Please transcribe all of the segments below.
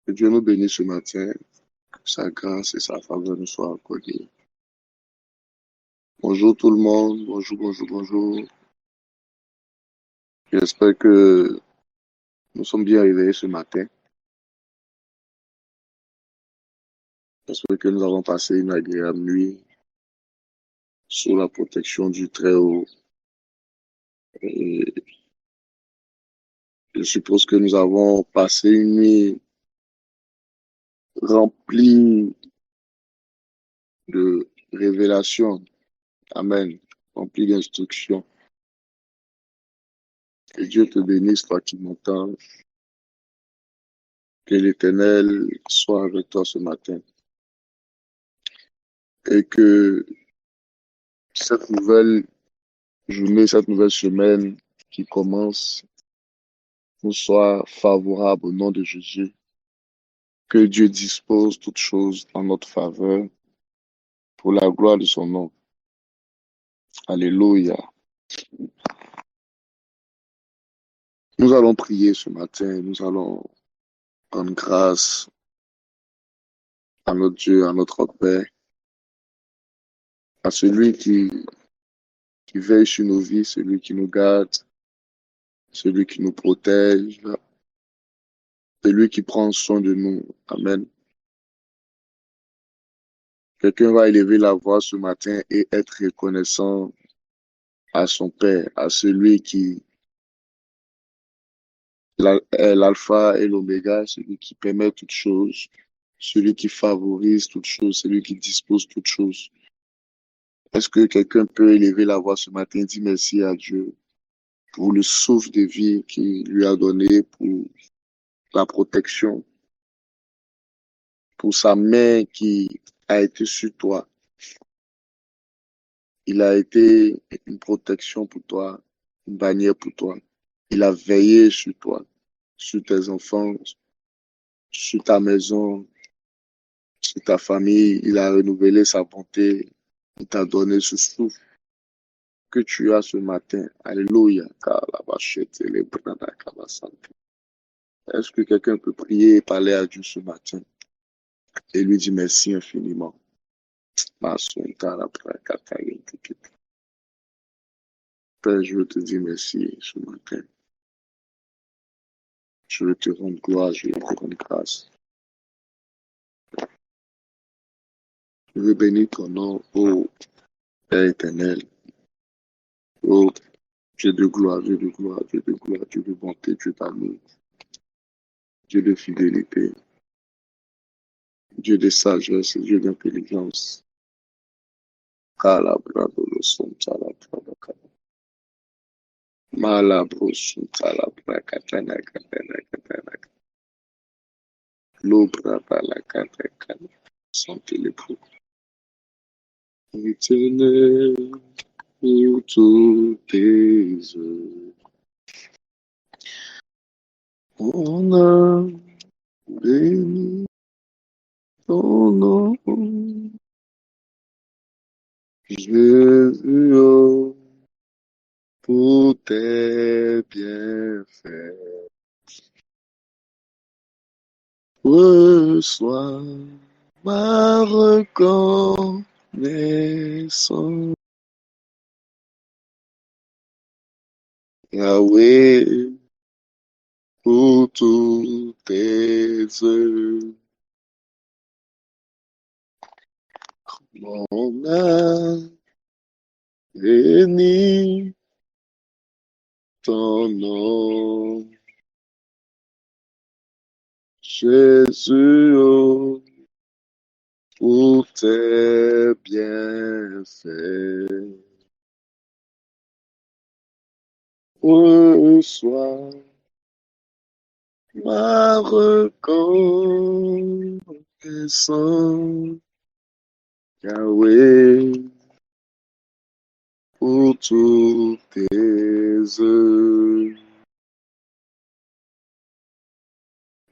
Que Dieu nous bénisse ce matin, que sa grâce et sa faveur nous soient accordées. Bonjour tout le monde, bonjour, bonjour, bonjour. J'espère que nous sommes bien réveillés ce matin. J'espère que nous avons passé une agréable nuit sous la protection du Très-Haut. Et je suppose que nous avons passé une nuit remplie de révélations. Amen. Remplie d'instructions. Que Dieu te bénisse, toi qui m'entends. Que l'Éternel soit avec toi ce matin. Et que cette nouvelle journée, cette nouvelle semaine qui commence nous soit favorable au nom de Jésus. Que Dieu dispose toutes choses en notre faveur pour la gloire de son nom. Alléluia. Nous allons prier ce matin. Nous allons rendre grâce à notre Dieu, à notre Père, à celui qui veille sur nos vies, celui qui nous garde, celui qui nous protège, celui qui prend soin de nous. Amen. Quelqu'un va élever la voix ce matin et être reconnaissant à son Père, à celui qui est l'alpha et l'oméga, celui qui permet toutes choses, celui qui favorise toutes choses, celui qui dispose toutes choses. Est-ce que quelqu'un peut élever la voix ce matin et dire merci à Dieu pour le souffle de vie qu'il lui a donné, pour la protection, pour sa main qui a été sur toi. Il a été une protection pour toi, une bannière pour toi. Il a veillé sur toi, sur tes enfants, sur ta maison, sur ta famille. Il a renouvelé sa bonté. Il t'a donné ce souffle que tu as ce matin. Alléluia. Est-ce que quelqu'un peut prier et parler à Dieu ce matin et lui dire merci infiniment? Père, je veux te dire merci ce matin. Je veux te rendre gloire, je veux te rendre grâce. Je veux bénir ton nom, ô Père éternel, ô Dieu de gloire, Dieu de gloire, Dieu de gloire, Dieu de bonté, Dieu d'amour, Dieu de fidélité, Dieu de sagesse, Dieu d'intelligence. Sentez les pour éternel pour toutes tes œuvres. On a béni ton nom, Jésus, oh, pour tes bienfaits. Reçois ma reconnaissance. Yahweh, pour toutes tes œuvres. Mon âme bénit ton nom. Jésus, oh, pour tes bienfaits. Reçois ma reconnaissance. Yahweh, pour toutes tes œuvres.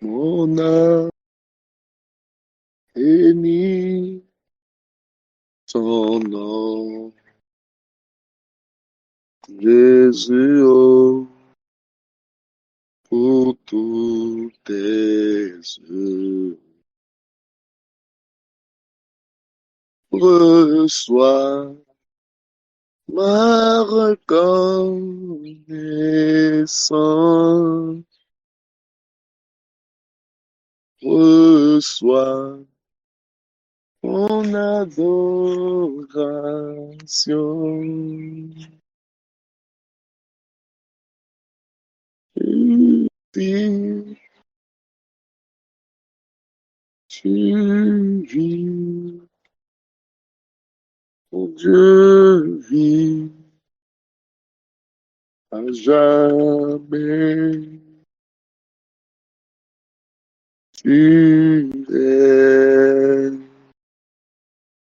Mon âme bénit ton nom. Jésus, oh, pour toutes tes œuvres. reçois ma reconnaissance, reçois mon adoration. Tu tu vis, mon Dieu vit à jamais. Tu es,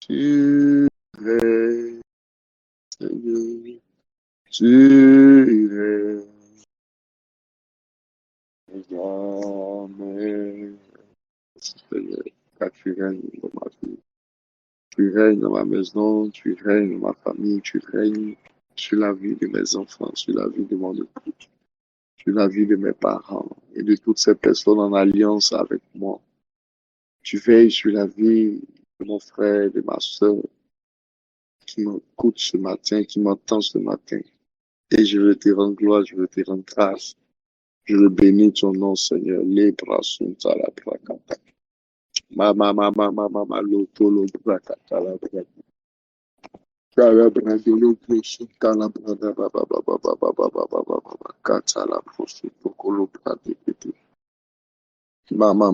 tu es, Seigneur, tu es jamais. Seigneur, car tu règnes dans ma vie, tu règnes dans ma maison, tu règnes dans ma famille, tu règnes sur la vie de mes enfants, sur la vie de mon époux, sur la vie de mes parents et de toutes ces personnes en alliance avec moi. Tu veilles sur la vie de mon frère, de ma soeur, qui m'écoute ce matin, qui m'entend ce matin. Et je veux te rendre gloire, je veux te rendre grâce. Je veux bénir ton nom, Seigneur. Les bras sont à la prakata. Mama, loto, prakata, la prakata. Kala brandolo, prosu, kala brada, kata la prosu, pokolo, prati, mama,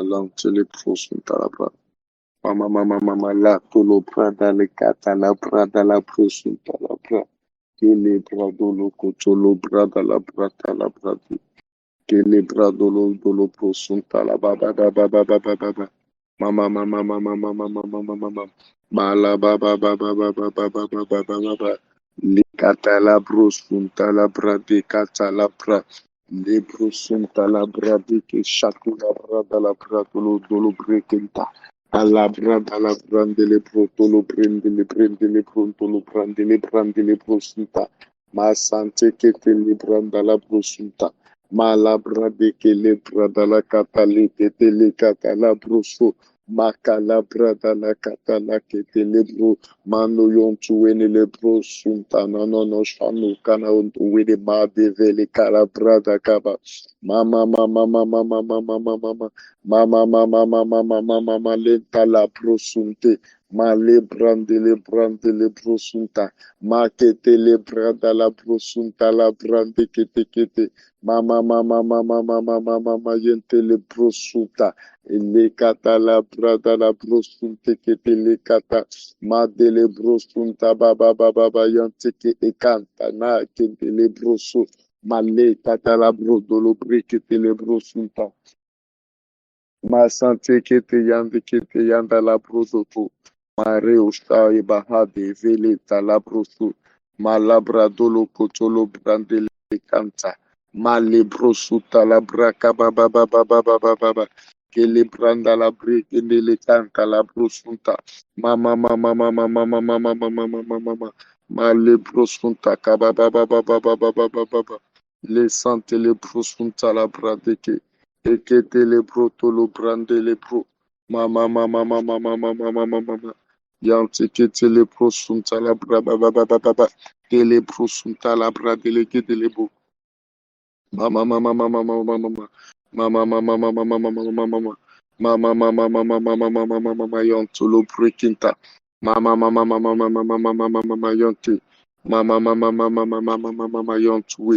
lantele, prosu, kala brada. Mama, la tolo, prada, le kata, la brada, la prosu, kala brada. Kele bradolo kotolo brada la brata la bradi. Kele bradolo dolo prosunta la baba baba baba baba. Mama. Mala baba baba baba baba baba baba. Likata la brosunta la brade kata la bra. Le brosunta la brade ke shatu la brada la bradolo dolo brekenta. Alla brada la brande le proto lo prende le pronto lo prende le prosunta. Ma sante che te le branda la prosunta. Ma la brade che le brada la catale che te le catala broso. Ma cala brada la catala che te le bro. Mano yon tu ene le prosunta. No, shano kana on tu wene ma devele cala brada kaba. Mama, lenta la prosunte, ma le prosunta, ma kete le branda la prosunta la brande kete, yente le prosunta, le kata la branda la prosunte kete le kata, ma de le prosunta baba yante ke ekanta na kete le prosu. Male katala bro dolo breke tele bro sunta. Ma sante kete yanda la bro soto. Mare usta e bahade vele tala bro su. Ma labra dolo kotolo brandele kanta. Ma le bro suta la braka baba. Kele branda la breke nele kanta la bro sunta. Mama. Ma le bro sunta kaba baba. Le sante le prosunta la bradeke. Ekete le proto lo brande le pro. Mama. Yante kete le prosunta la baba. Kele prosunta la bradele kete le bo. Mama. Mama, yonto lo brekinta. Mama, yonte. Mama, yonto.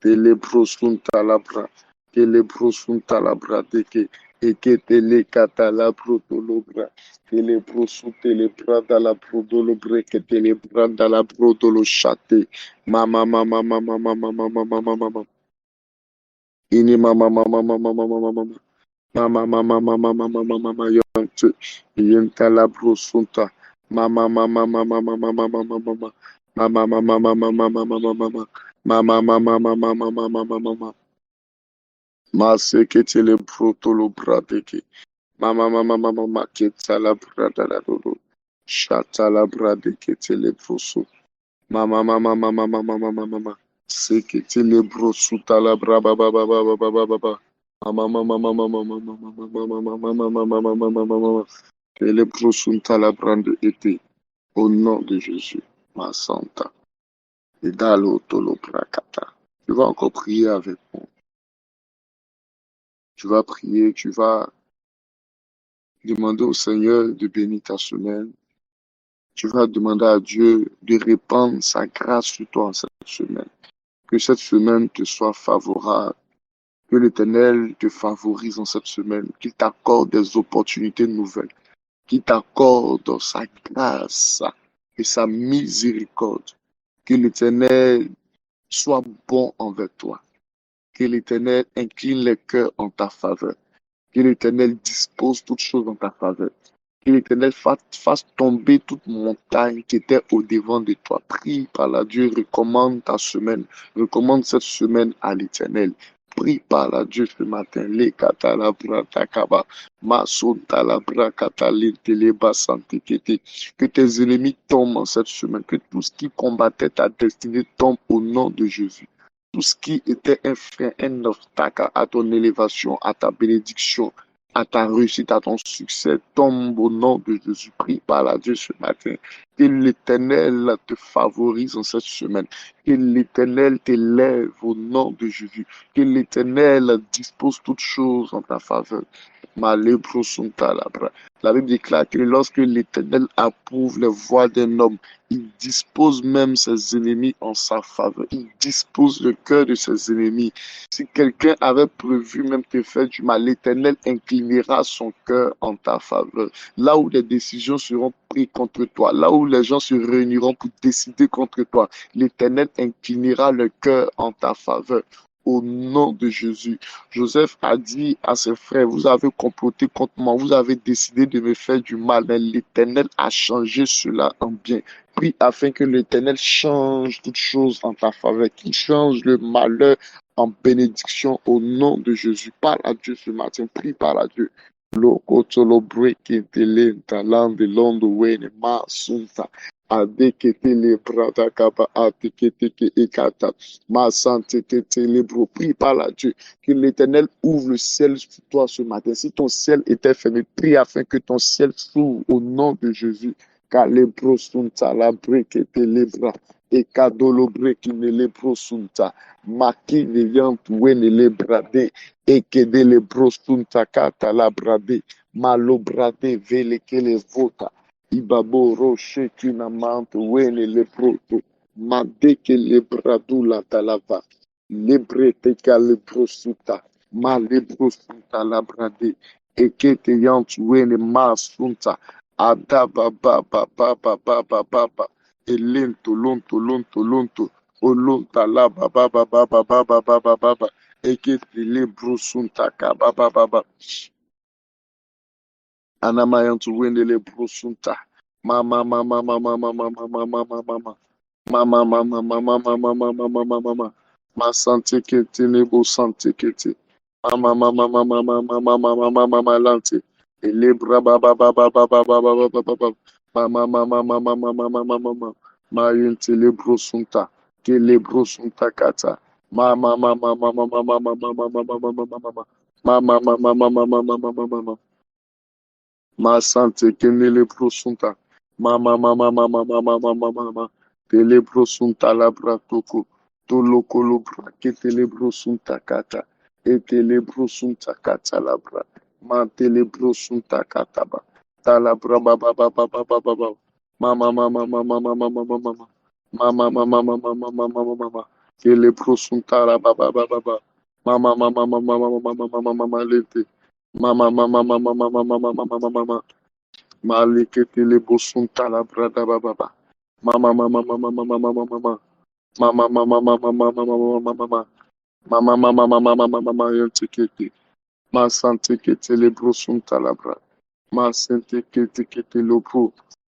Teleprosunta labra, teleprosunta labra deke, eke tele kata labro dolobra, teleprosute le brada la brodolobre, que tele brada la brodolo chate, mama, ini mama, yenta la brosunta, mama, mama, Maseke tele protolo bradeke. Mama, keta la brada la dodo. Shata la bradeke tele proso. Mama. Seke tele brosuta la braba baba. Mama, mama, mama, mama, mama, mama, mama, mama, mama, mama, mama, mama. Que les prosunta la brande été. Au nom de Jésus. Ma santa. Et dalo tolo prakata. Tu vas encore prier avec moi. Tu vas prier, tu vas demander au Seigneur de bénir ta semaine. Tu vas demander à Dieu de répandre sa grâce sur toi en cette semaine. Que cette semaine te soit favorable. Que l'Éternel te favorise en cette semaine. Qu'il t'accorde des opportunités nouvelles. Qu'il t'accorde sa grâce et sa miséricorde. Que l'Éternel soit bon envers toi. Que l'Éternel incline les cœurs en ta faveur. Que l'Éternel dispose toutes choses en ta faveur. Que l'Éternel fasse tomber toute montagne qui était au-devant de toi. Prie par la Dieu, recommande ta semaine. Recommande cette semaine à l'Éternel. Prie par la Dieu ce matin. Les katalabra takaba. Masonta labra katalin teleba santekete. Que tes ennemis tombent en cette semaine. Que tout ce qui combattait ta destinée tombe au nom de Jésus. Tout ce qui était un frein, un obstacle à ton élévation, à ta bénédiction, à ta réussite, à ton succès, tombe au nom de Jésus. Prie par la Dieu ce matin. Que l'Éternel te favorise en cette semaine. Que l'Éternel t'élève au nom de Jésus. Que l'Éternel dispose toutes choses en ta faveur. La Bible déclare que lorsque l'Éternel approuve les voies d'un homme, il dispose même ses ennemis en sa faveur. Il dispose le cœur de ses ennemis. Si quelqu'un avait prévu même te faire du mal, l'Éternel inclinera son cœur en ta faveur. Là où les décisions seront prises contre toi, là où les gens se réuniront pour décider contre toi, l'Éternel inclinera le cœur en ta faveur. Au nom de Jésus. Joseph a dit à ses frères, vous avez comploté contre moi, vous avez décidé de me faire du mal, mais l'Éternel a changé cela en bien. Prie afin que l'Éternel change toutes choses en ta faveur, qu'il change le malheur en bénédiction au nom de Jésus. Parle à Dieu ce matin, prie par à Dieu. Lokotolo breaking the lane, taland the long way, ma sunta. Adekete le brada kaba atekete ke ekata. Ma santé kete le bro. Prie par à Dieu. Que l'Éternel ouvre le ciel sur toi ce matin. Si ton ciel était fermé, prie afin que ton ciel s'ouvre au nom de Jésus. Kalebro sunta la brekete lebra. Et kadolo brekine lebro sunta. Maki ne yant wene lebrade. Et kede lebro sunta kata la brade. Malo brade vele ke le vota. Ibabo roche kinamante wene leproto. Madeke lebradu la talava. Lebrete ka lebrosuta. Ma lebrosuta la brade. Ekete yant wene ma sunta. Adaba baba baba baba baba elento lonto lonto lonto olonta la baba baba baba baba baba ekete lebro sunta ka baba baba anamayantu wende lebro sunta mama mama mama mama mama mama mama mama mama mama mama mama mama mama ma sante kete nebo sante kete mama mama mama mama mama mama mama lante elebra baba baba baba baba baba mama mama mama mama mama mama ma yente lebro sunta ke lebro sunta kata mama mama mama mama mama mama mama mama mama mama mama mama mama mama ma sante kenele prosunta mama mama mama mama mama mama tele prosunta labra toko tolo kolo bra ketele prosunta kata etele prosunta kata labra ma tele prosunta kata ba talabra baba baba baba baba mama mama mama mama mama mama mama mama mama mama mama mama tele prosunta la baba baba baba mama mama mama mama mama mama mama lente mama mama mama mama mama mama mama Malikete le bosunta la brada baba. Mama mama mama mama mama mama. Mama mama mama mama mama mama. Mama mama mama mama mama yantikete. Ma sante kete le brosunta la bra. Ma sante kete kete lo pro.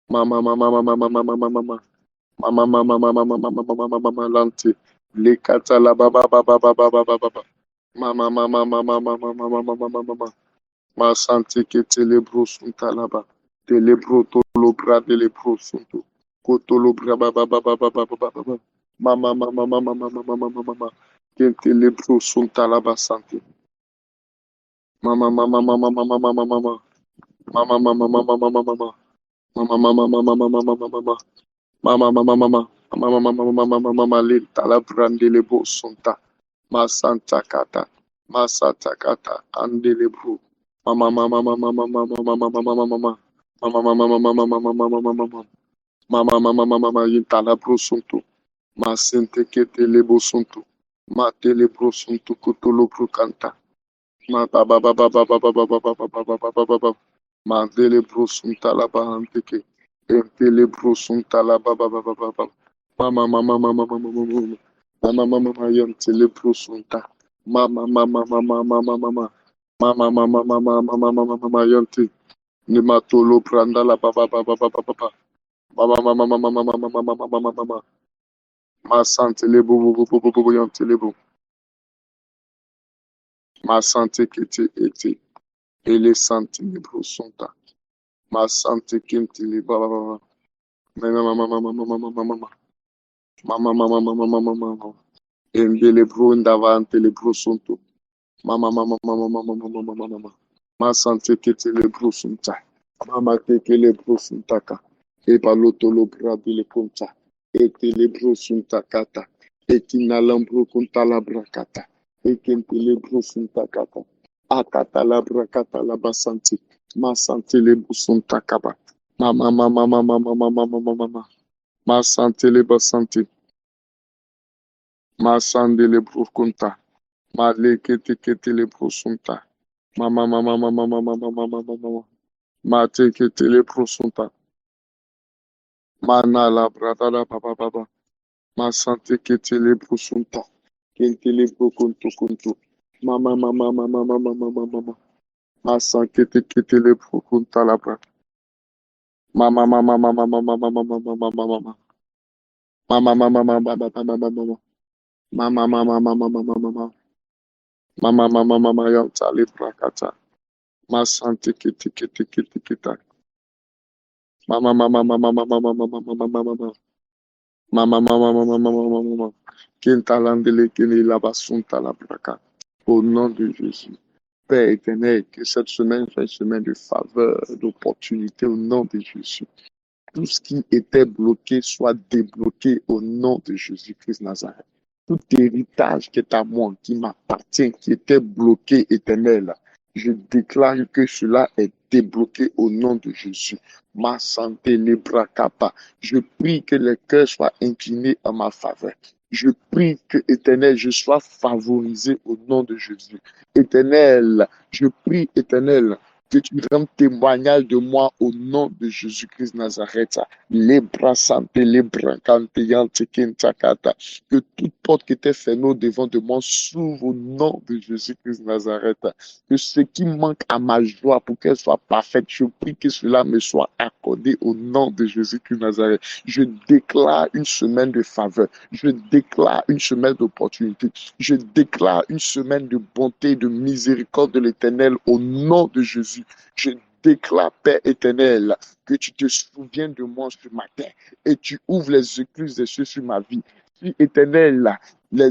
Mama mama mama mama mama mama. Mama mama mama mama mama mama mama lante. Le kata la baba baba baba baba baba. Mama mama mama mama mama mama mama. Ma sante kete le brosunta la ba. Telebro tolo bra delebro sunto. Kotolo bra ba ba ba ba ba ba ba ba ba. Mama mama mama mama mama mama mama. Kentelebro sunta la basante. Mama, mama, mama, mama, mama, mama. Mama, mama, mama, mama, mama, mama. Mama, mama, mama, mama, mama, mama. Mama, mama, mama. Mama, mama, mama, mama, mama, lenta la brandele bo sunta. Masanta kata. Masata kata. Andele bro. Mama, mama, mama, mama, mama, mama, mama, mama. Mama, mama, mama, mama, mama, mama, mama, mama. Mama, mama, mama, mama, yenta la bro sunto. Masente kete le bo sunto. Mate le bro sunto kuto lo bro kanta. Ma ba ba ba ba ba ba ba ba ba ba ba ba ba ba ba ba. Mandele brusunta la bahantike. Entele brusunta la ba ba ba ba ba ba. Mama mama mama mama mama. Mama mama mama yantele brusunta. Mama mama mama mama mama. Mama mama mama mama mama mama yante. Nimatolo branda la ba ba ba ba ba ba ba ba. Mama mama mama mama mama mama mama mama. Ma santele bu bu bu bu bu bu yantele bu. Ma sante kete ete. Ele santele brusunta. Ma sante kintili ba ba ba ba. Mama mama mama mama mama mama. Mama mama mama mama mama. Endele bro ndavante le bro sunto. Mama mama mama mama mama mama mama. Ma sante kete le bro sunta. Mama teke le bro sunta ka. E baloto lo bradi le punta. Ete le bro sunta kata. Eti na lambro kunta la brakata. Ekente le bro sunta kata. Akata la brakata la basanti. Ma sante le bro sunta kaba. Mama mama mama mama mama mama mama. Ma sante le basanti. Ma sande le brukunta. Ma le kete kete le brusunta. Mama mama mama mama mama mama mama. Ma te kete le brusunta. Ma na la brada la baba baba. Ma sante kete le brusunta. Kente le brukuntu kuntu. Mama mama mama mama mama mama. Ma san kete kete le brukunta la bra. Mama mama mama mama mama mama mama mama. Mama mama mama mama mama mama. Mama mama mama mama mama. Mama mama mama yanta le brakata. Ma sante kete kete kete kete. Mama mama mama mama mama mama mama mama. Mama mama mama mama mama mama. Kintalandele kini labasunta la braka. Au nom de Jésus. Père éternel, que cette semaine soit une semaine de faveur, d'opportunité au nom de Jésus. Tout ce qui était bloqué soit débloqué au nom de Jésus-Christ Nazareth. Tout héritage qui est à moi, qui m'appartient, qui était bloqué, éternel, je déclare que cela est débloqué au nom de Jésus. Ma santé, les bras capables. Je prie que les cœurs soient inclinés en ma faveur. Je prie que, éternel, je sois favorisé au nom de Jésus. Éternel, je prie, éternel, que tu rendes témoignage de moi au nom de Jésus-Christ Nazareth. Les bras santé, les bras cantéantes, que toute porte qui était fermée devant de moi s'ouvre au nom de Jésus-Christ Nazareth. Que ce qui manque à ma joie pour qu'elle soit parfaite, je prie que cela me soit accordé au nom de Jésus-Christ Nazareth. Je déclare une semaine de faveur. Je déclare une semaine d'opportunité. Je déclare une semaine de bonté, de miséricorde de l'Éternel au nom de Jésus. Je déclare, Père éternel, que tu te souviens de moi ce matin et tu ouvres les écluses des cieux sur ma vie. Si éternel, les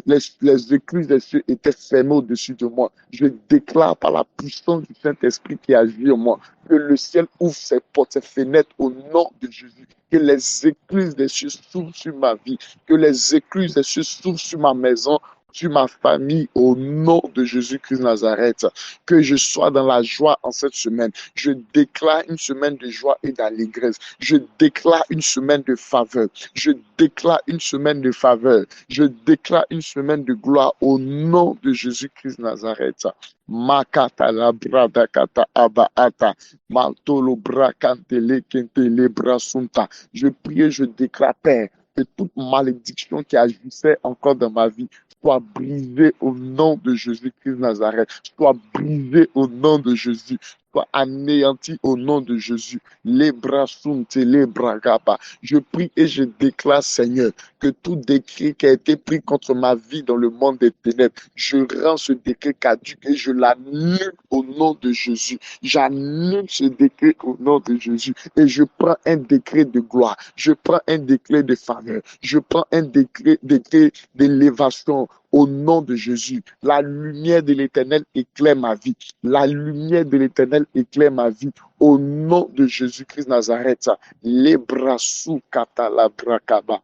écluses des cieux étaient fermées au-dessus de moi. Je déclare par la puissance du Saint-Esprit qui agit en moi que le ciel ouvre ses portes, ses fenêtres au nom de Jésus. Que les écluses des cieux s'ouvrent sur ma vie. Que les écluses des cieux s'ouvrent sur ma maison, sur ma famille, au nom de Jésus-Christ Nazareth. Que je sois dans la joie en cette semaine. Je déclare une semaine de joie et d'allégresse. Je déclare une semaine de faveur. Je déclare une semaine de faveur. Je déclare une semaine de gloire au nom de Jésus-Christ Nazareth. Makata la brada kata abaata. Maltolo brakantele kentele brasunta. Je prie et je déclare, Père, que toute malédiction qui agissait encore dans ma vie soit brisée au nom de Jésus-Christ Nazareth. Soit brisée au nom de Jésus. Soit anéantie au nom de Jésus. Les bras sont les bras gaba. Je prie et je déclare, Seigneur, que tout décret qui a été pris contre ma vie dans le monde des ténèbres, je rends ce décret caduc et je l'annule au nom de Jésus. J'annule ce décret au nom de Jésus et je prends un décret de gloire. Je prends un décret de faveur. Je prends un décret d'élévation Au nom de Jésus, la lumière de l'Éternel éclaire ma vie. La lumière de l'Éternel éclaire ma vie. Au nom de Jésus-Christ Nazareth, les bras sous katalabrakaba.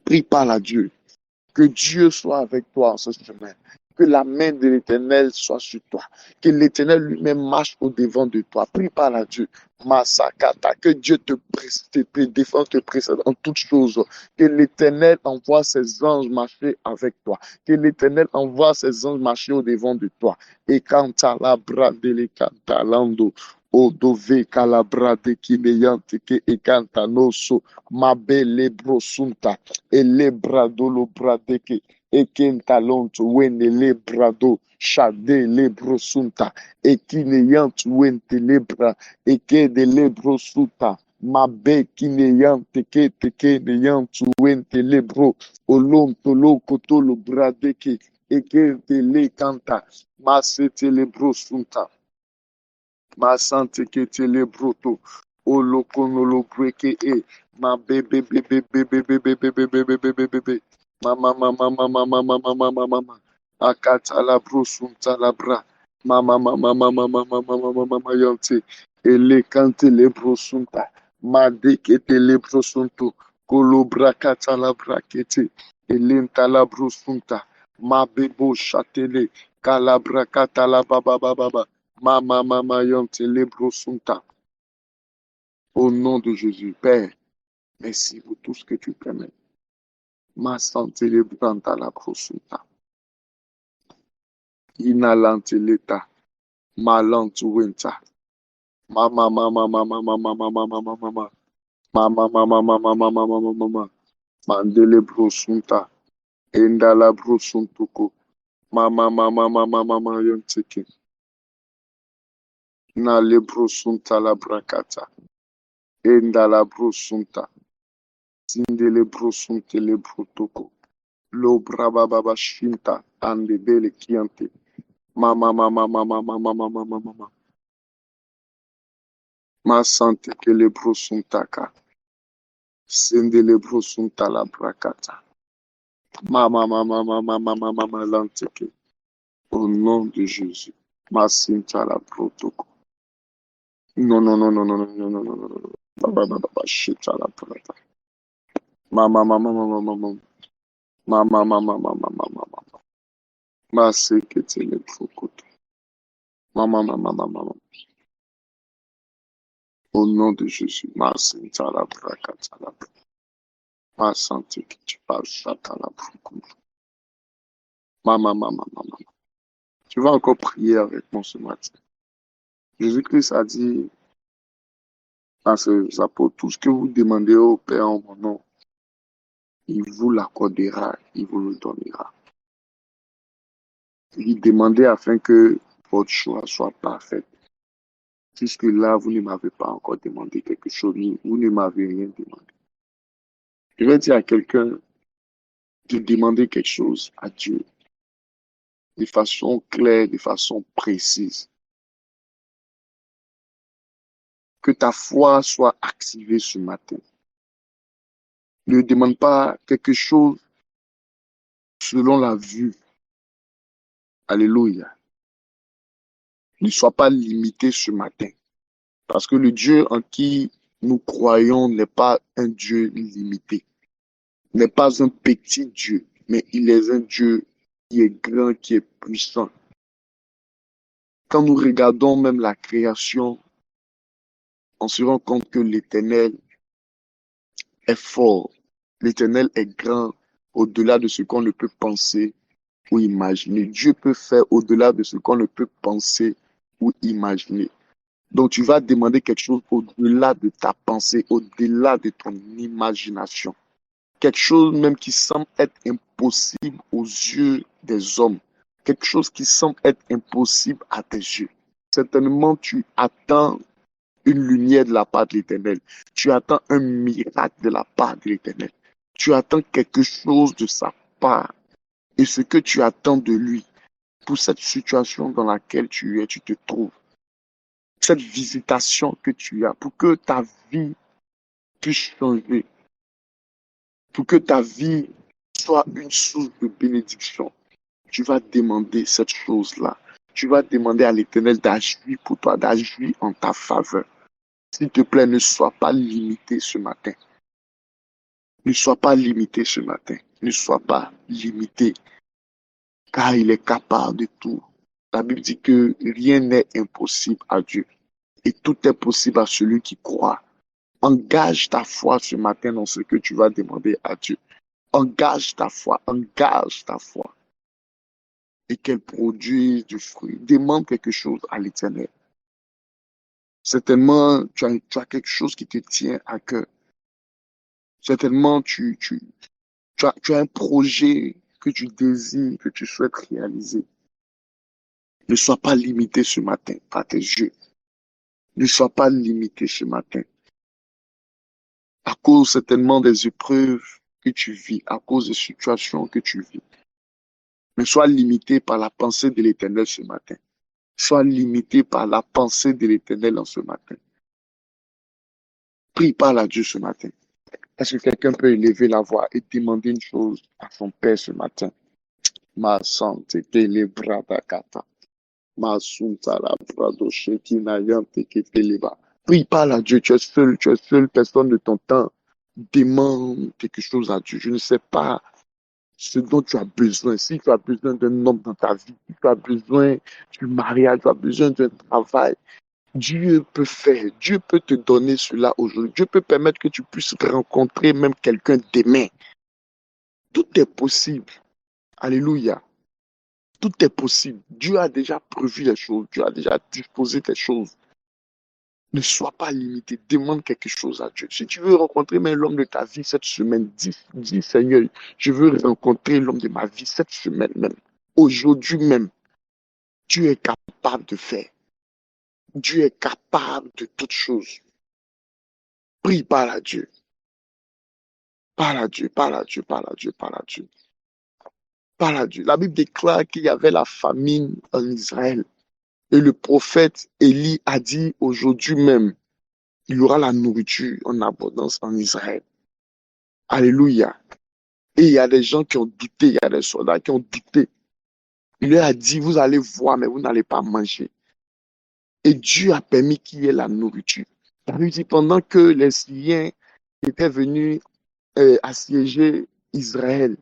Prie par la Dieu. Que Dieu soit avec toi en ce chemin. Que la main de l'Éternel soit sur toi. Que l'Éternel lui-même marche au-devant de toi. Prie par la Dieu. Masakata. Que Dieu te défende, te précède en toutes choses. Que l'Éternel envoie ses anges marcher avec toi. Que l'Éternel envoie ses anges marcher au-devant de toi. Et quand tu as la bras de l'Écantalando, Odove calabra de kineyante que ekantanoso mabele brosunta elebrado lo bradeke ekentalonto wene lebrado shade lebrosunta ekineyante wente lebra eke de lebrosuta mabe kineyante ke teke neyante wente lebro olonto lo kotolo bradeke ekente le kanta masete lebrosunta ma sante que te le broto o lo kono lo breke ma bebe bebe bebe bebe bebe bebe bebe bebe mama mama mama mama mama mama akata la brosunta la bra mama mama mama mama mama mama yante ele kante le brosunta ma de que te le brosunto kolo brakata la brakete elenta la brosunta ma bebo chatele kalabra kata la baba baba Mama, mama, yante lebrosunta. Au nom de Jésus, Père, merci pour tout ce que tu permets. Ma santé lebranta la prosunta. Inalante leta. Malantu wenta. Mama, mama, mama, mama, mama, mama, mama. Mama, mama, mama, mama, mama, mama. Mandele brosunta. Enda la brosuntuko. Mama, mama, mama, mama, yanteke. Na le brosunta la brakata. Enda la brosunta. Sindele brosunte le brotoko. Lo braba baba shinta ande bele kiante. Mama mama mama mama mama mama mama. Ma sante que le brosuntaka. Sindele brosunta la brakata. Mama mama mama mama mama lanteke. Au nom de Jésus. Ma sinta la protoko. Non non non non non non non non non non. Baba baba shita la prata. Mama mama mama mama. Mama mama mama mama mama. Ma sekete le prokoto. Mama mama mama mama. Au nom de Jésus, ma santa la brakata la ma santé que tu parles chata la brakata. Mama mama mama. Tu vas encore prier avec moi ce matin. Jésus-Christ a dit à ses apôtres, tout ce que vous demandez au Père en mon nom, il vous l'accordera, il vous le donnera. Il demandait afin que votre choix soit parfait. Jusque-là, vous ne m'avez pas encore demandé quelque chose, vous ne m'avez rien demandé. Je vais dire à quelqu'un de demander quelque chose à Dieu de façon claire, de façon précise. Que ta foi soit activée ce matin. Ne demande pas quelque chose selon la vue. Alléluia. Ne sois pas limité ce matin. Parce que le Dieu en qui nous croyons n'est pas un Dieu limité. N'est pas un petit Dieu, mais il est un Dieu qui est grand, qui est puissant. Quand nous regardons même la création, on se rend compte que l'Éternel est fort. L'Éternel est grand au-delà de ce qu'on ne peut penser ou imaginer. Dieu peut faire au-delà de ce qu'on ne peut penser ou imaginer. Donc tu vas demander quelque chose au-delà de ta pensée, au-delà de ton imagination. Quelque chose même qui semble être impossible aux yeux des hommes. Quelque chose qui semble être impossible à tes yeux. Certainement, tu attends une lumière de la part de l'Éternel. Tu attends un miracle de la part de l'Éternel. Tu attends quelque chose de sa part. Et ce que tu attends de lui pour cette situation dans laquelle tu es, tu te trouves. Cette visitation que tu as pour que ta vie puisse changer. Pour que ta vie soit une source de bénédiction, tu vas demander cette chose-là. Tu vas demander à l'Éternel d'agir pour toi, d'agir en ta faveur. S'il te plaît, ne sois pas limité ce matin. Ne sois pas limité ce matin. Ne sois pas limité, car il est capable de tout. La Bible dit que rien n'est impossible à Dieu. Et tout est possible à celui qui croit. Engage ta foi ce matin dans ce que tu vas demander à Dieu. Engage ta foi, engage ta foi. Et qu'elle produise du fruit. Demande quelque chose à l'Éternel. Certainement, tu as quelque chose qui te tient à cœur. Certainement, tu as un projet que tu désires, que tu souhaites réaliser. Ne sois pas limité ce matin par tes yeux. Ne sois pas limité ce matin. À cause certainement des épreuves que tu vis, à cause des situations que tu vis. Ne sois limité par la pensée de l'Éternel ce matin. Sois limité par la pensée de l'Éternel en ce matin. Prie par la Dieu ce matin. Est-ce que quelqu'un peut élever la voix et demander une chose à son Père ce matin? Ma santé, télébrada-kata. Ma sunta la bradoche, kinayante, keteleba. Prie par la Dieu. Tu es seul, personne de ton temps. Demande quelque chose à Dieu. Je ne sais pas ce dont tu as besoin. Si tu as besoin d'un homme dans ta vie, si tu as besoin du mariage, tu as besoin d'un travail, Dieu peut faire, Dieu peut te donner cela aujourd'hui. Dieu peut permettre que tu puisses rencontrer même quelqu'un demain. Tout est possible. Alléluia. Tout est possible. Dieu a déjà prévu les choses. Dieu a déjà disposé les choses. Ne sois pas limité. Demande quelque chose à Dieu. Si tu veux rencontrer même l'homme de ta vie cette semaine, dis Seigneur, je veux rencontrer l'homme de ma vie cette semaine même. Aujourd'hui même, Dieu est capable de faire. Dieu est capable de toutes choses. Prie par à Dieu. Par à Dieu, par à Dieu, par à Dieu, par à Dieu. Par à Dieu. La Bible déclare qu'il y avait la famine en Israël. Et le prophète Élie a dit aujourd'hui même, il y aura la nourriture en abondance en Israël. Alléluia. Et il y a des gens qui ont douté, il y a des soldats qui ont douté. Il leur a dit, vous allez voir, mais vous n'allez pas manger. Et Dieu a permis qu'il y ait la nourriture. La Bible dit, pendant que les Syriens étaient venus assiéger Israël,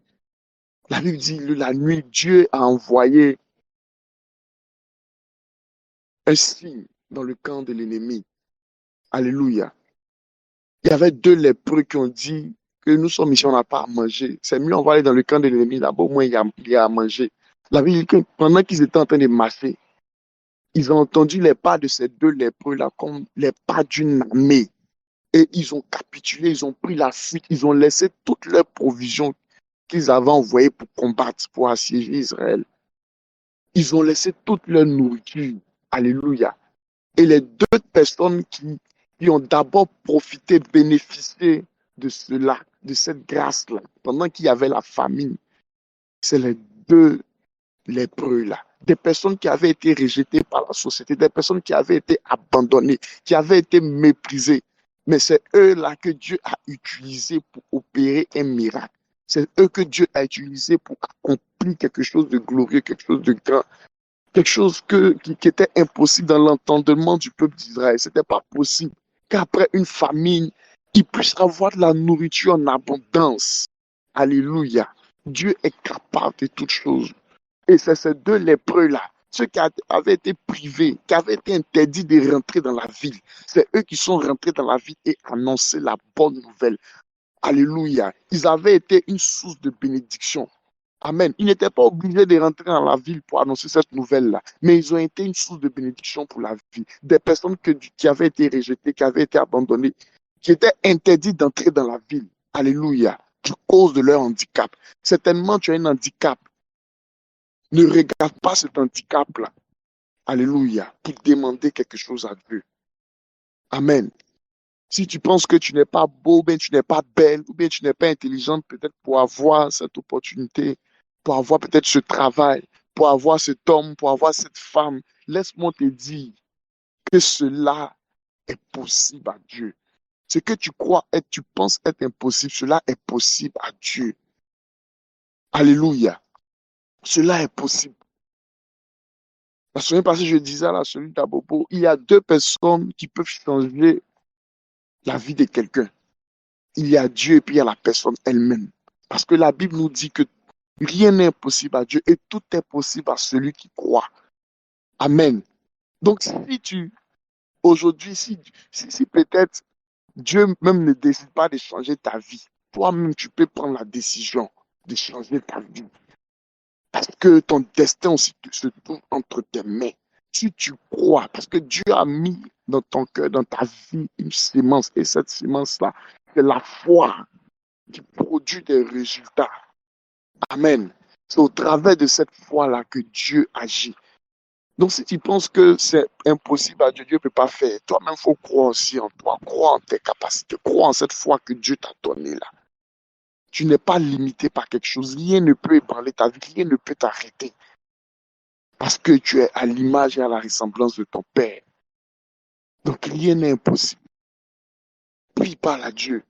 la Bible dit, la nuit, Dieu a envoyé un signe dans le camp de l'ennemi. Alléluia. Il y avait deux lépreux qui ont dit que nous sommes ici, on n'a pas à manger. C'est mieux, on va aller dans le camp de l'ennemi, là-bas, au moins il y a à manger. La Bible dit que pendant qu'ils étaient en train de marcher, ils ont entendu les pas de ces deux lépreux-là comme les pas d'une armée. Et ils ont capitulé, ils ont pris la fuite, ils ont laissé toutes leurs provisions qu'ils avaient envoyées pour combattre, pour assiéger Israël. Ils ont laissé toute leur nourriture. Alléluia. Et les deux personnes qui ont d'abord profité, bénéficié de cela, de cette grâce-là, pendant qu'il y avait la famine, c'est les deux lépreux-là. Des personnes qui avaient été rejetées par la société, des personnes qui avaient été abandonnées, qui avaient été méprisées. Mais c'est eux-là que Dieu a utilisé pour opérer un miracle. C'est eux que Dieu a utilisé pour accomplir quelque chose de glorieux, quelque chose de grand, quelque chose qui était impossible dans l'entendement du peuple d'Israël. Ce n'était pas possible qu'après une famine, ils puissent avoir de la nourriture en abondance. Alléluia. Dieu est capable de toutes choses. Et c'est ces deux lépreux-là, ceux qui avaient été privés, qui avaient été interdits de rentrer dans la ville. C'est eux qui sont rentrés dans la ville et annoncé la bonne nouvelle. Alléluia. Ils avaient été une source de bénédiction. Amen. Ils n'étaient pas obligés de rentrer dans la ville pour annoncer cette nouvelle-là, mais ils ont été une source de bénédiction pour la vie. Des personnes qui avaient été rejetées, qui avaient été abandonnées, qui étaient interdites d'entrer dans la ville. Alléluia. À cause de leur handicap. Certainement, tu as un handicap. Ne regarde pas cet handicap-là. Alléluia. Pour demander quelque chose à Dieu. Amen. Si tu penses que tu n'es pas beau, bien tu n'es pas belle, ou bien tu n'es pas intelligente, peut-être pour avoir cette opportunité, pour avoir peut-être ce travail, pour avoir cet homme, pour avoir cette femme, laisse-moi te dire que cela est possible à Dieu. Ce que tu crois être, tu penses être impossible, cela est possible à Dieu. Alléluia. Cela est possible. La semaine passée, je disais à la semaine d'Abobo, il y a deux personnes qui peuvent changer la vie de quelqu'un. Il y a Dieu et puis il y a la personne elle-même. Parce que la Bible nous dit que rien n'est impossible à Dieu et tout est possible à celui qui croit. Amen. Donc aujourd'hui, si peut-être Dieu même ne décide pas de changer ta vie, toi-même, tu peux prendre la décision de changer ta vie. Parce que ton destin aussi se trouve entre tes mains. Si tu crois, parce que Dieu a mis dans ton cœur, dans ta vie, une sémence. Et cette sémence-là, c'est la foi qui produit des résultats. Amen. C'est au travers de cette foi-là que Dieu agit. Donc, si tu penses que c'est impossible à Dieu, Dieu ne peut pas faire. Toi-même, il faut croire aussi en toi. Croire en tes capacités. Croire en cette foi que Dieu t'a donnée là. Tu n'es pas limité par quelque chose. Rien ne peut ébranler ta vie. Rien ne peut t'arrêter. Parce que tu es à l'image et à la ressemblance de ton Père. Donc, rien n'est impossible. Prie, parle à Dieu.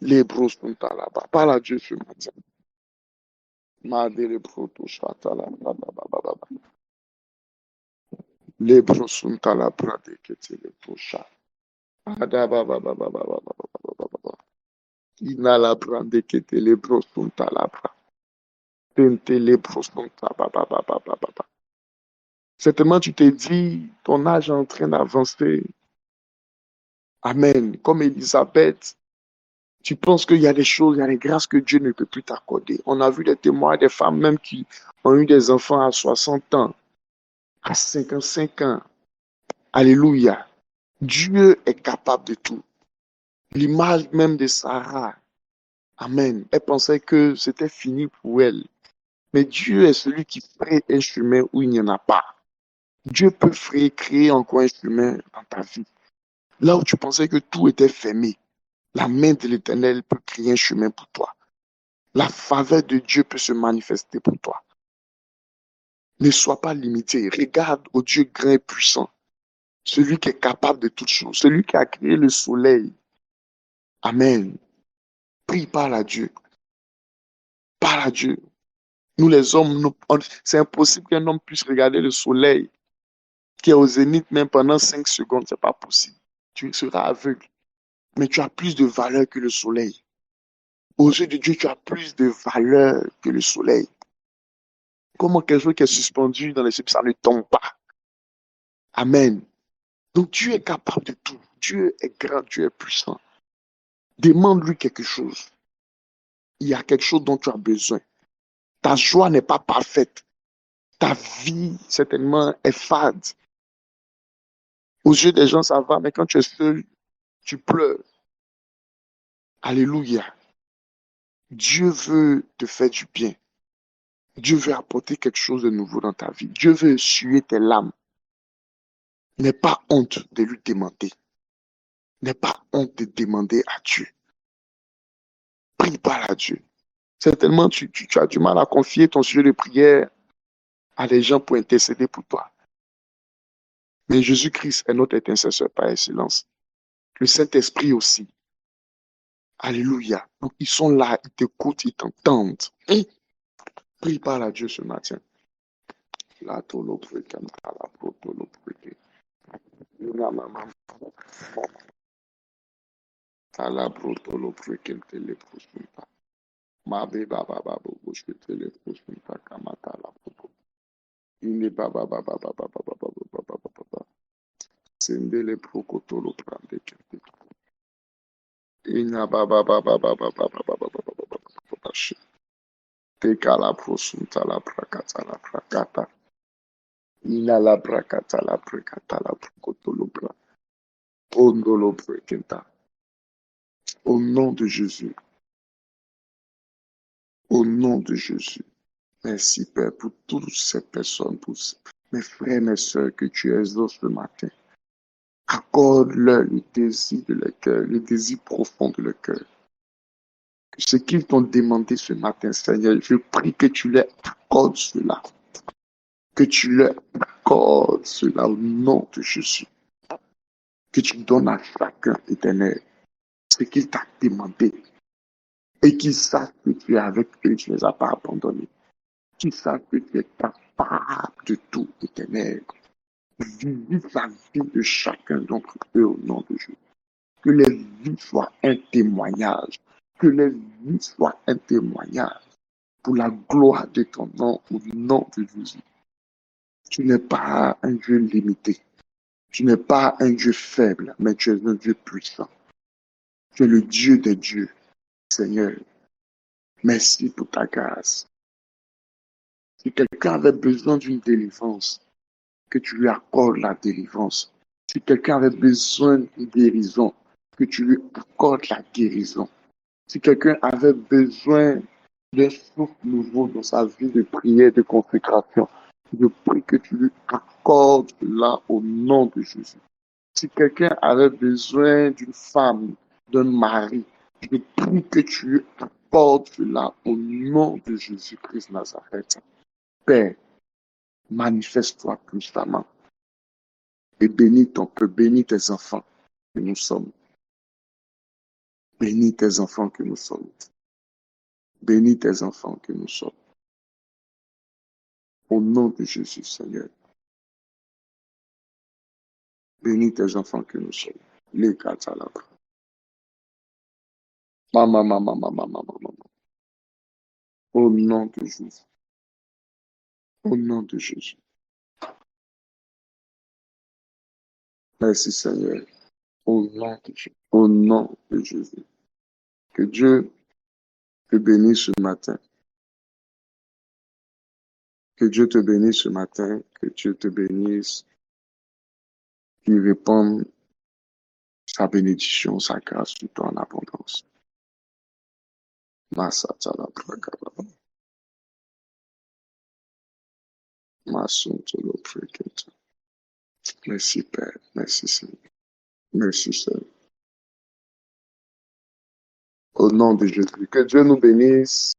Les bros sont là-bas. Parle à Dieu ce matin. Les bros sont là-bas. Inala brande que te le bros sont là-bas. Tente les bros sont là-bas. Certainement, tu te dis, ton âge est en train d'avancer. Amen. Comme Élisabeth, tu penses qu'il y a des choses, il y a des grâces que Dieu ne peut plus t'accorder. On a vu des témoins, des femmes même qui ont eu des enfants à 60 ans, à 55 ans. Alléluia. Dieu est capable de tout. L'image même de Sarah. Amen. Elle pensait que c'était fini pour elle. Mais Dieu est celui qui crée un chemin où il n'y en a pas. Dieu peut créer encore un chemin dans ta vie. Là où tu pensais que tout était fermé, la main de l'Éternel peut créer un chemin pour toi. La faveur de Dieu peut se manifester pour toi. Ne sois pas limité. Regarde au Dieu grand et puissant, celui qui est capable de toutes choses, celui qui a créé le soleil. Amen. Prie, parle à Dieu. Parle à Dieu. Nous les hommes, c'est impossible qu'un homme puisse regarder le soleil qui est au zénith même pendant 5 secondes. C'est pas possible. Tu seras aveugle. Mais tu as plus de valeur que le soleil. Aux yeux de Dieu, tu as plus de valeur que le soleil. Comment quelque chose qui est suspendu dans les cieux, ça ne tombe pas. Amen. Donc Dieu est capable de tout. Dieu est grand, Dieu est puissant. Demande-lui quelque chose. Il y a quelque chose dont tu as besoin. Ta joie n'est pas parfaite. Ta vie, certainement, est fade. Aux yeux des gens, ça va, mais quand tu es seul, tu pleures. Alléluia. Dieu veut te faire du bien. Dieu veut apporter quelque chose de nouveau dans ta vie. Dieu veut essuyer tes larmes. N'aie pas honte de lui demander. N'aie pas honte de demander à Dieu. Prie par à Dieu. Certainement, tu as du mal à confier ton sujet de prière à des gens pour intercéder pour toi. Mais Jésus-Christ est notre intercesseur par excellence. Le Saint-Esprit aussi. Alléluia. Donc, ils sont là, ils t'écoutent, ils t'entendent. Prie par à Dieu ce matin. La tolo prékem, la protolo prékem. Una maman. La protolo prékem, tele prosunta. Mabe baba baba boshke tele prosunta kamata la proto. Ine baba baba baba baba baba baba baba. Sendele prokotolo prande kente. Ina baba baba baba baba baba baba baba. Teka la prosunta la prakata la prakata. Ina la prakata la prakata la prokotolo pra. Ondolo prekenta. Au nom de Jésus. Au nom de Jésus. Merci Père pour toutes ces personnes, pour mes frères, mes sœurs que tu exauces ce matin. Accorde-leur le désir de leur cœur, le désir profond de leur cœur. Ce qu'ils t'ont demandé ce matin, Seigneur, je prie que tu leur accordes cela. Que tu leur accordes cela au nom de Jésus. Que tu donnes à chacun, Éternel, ce qu'il t'a demandé. et qu'ils sachent que tu es avec eux, tu ne les as pas abandonnés. Qu'ils sachent que tu es capable de tout, Éternel. Visite la vie de chacun d'entre eux au nom de Jésus. Que les vies soient un témoignage. Que les vies soient un témoignage pour la gloire de ton nom, au nom de Jésus. Tu n'es pas un Dieu limité. Tu n'es pas un Dieu faible, mais tu es un Dieu puissant. Tu es le Dieu des dieux, Seigneur. Merci pour ta grâce. Si quelqu'un avait besoin d'une délivrance, que tu lui accordes la délivrance. Si quelqu'un avait besoin d'une guérison, que tu lui accordes la guérison. Si quelqu'un avait besoin d'un souffle nouveau dans sa vie de prière, de consécration, je prie que tu lui accordes là au nom de Jésus. Si quelqu'un avait besoin d'une femme, d'un mari, je prie que tu lui accordes cela au nom de Jésus-Christ Nazareth. Père, manifeste-toi puissamment et bénis ton peuple, bénis tes enfants que nous sommes. Bénis tes enfants que nous sommes. Bénis tes enfants que nous sommes. Au nom de Jésus, Seigneur. Bénis tes enfants que nous sommes. Les Katalabra. Maman. Au nom de Jésus. Au nom de Jésus. Merci, Seigneur. Au nom de Jésus. Au nom de Jésus. Que Dieu te bénisse ce matin. Que Dieu te bénisse ce matin. Que Dieu te bénisse. Qu'il répande sa bénédiction, sa grâce sur toi en abondance. Merci Père, merci Seigneur, merci Seigneur. Au nom de Jésus, que Dieu nous bénisse,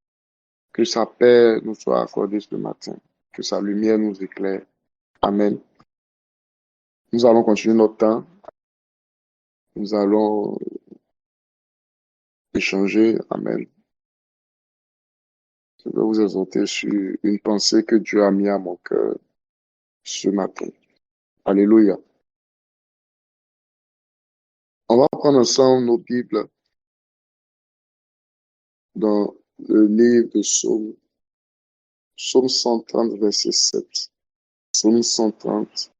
que sa paix nous soit accordée ce matin, que sa lumière nous éclaire. Amen. Nous allons continuer notre temps. Nous allons échanger. Amen. Je vais vous exhorter sur une pensée que Dieu a mis à mon cœur ce matin. Alléluia. On va prendre ensemble nos Bibles dans le livre de Psaume, Psaume 130, verset 7. Psaume 130,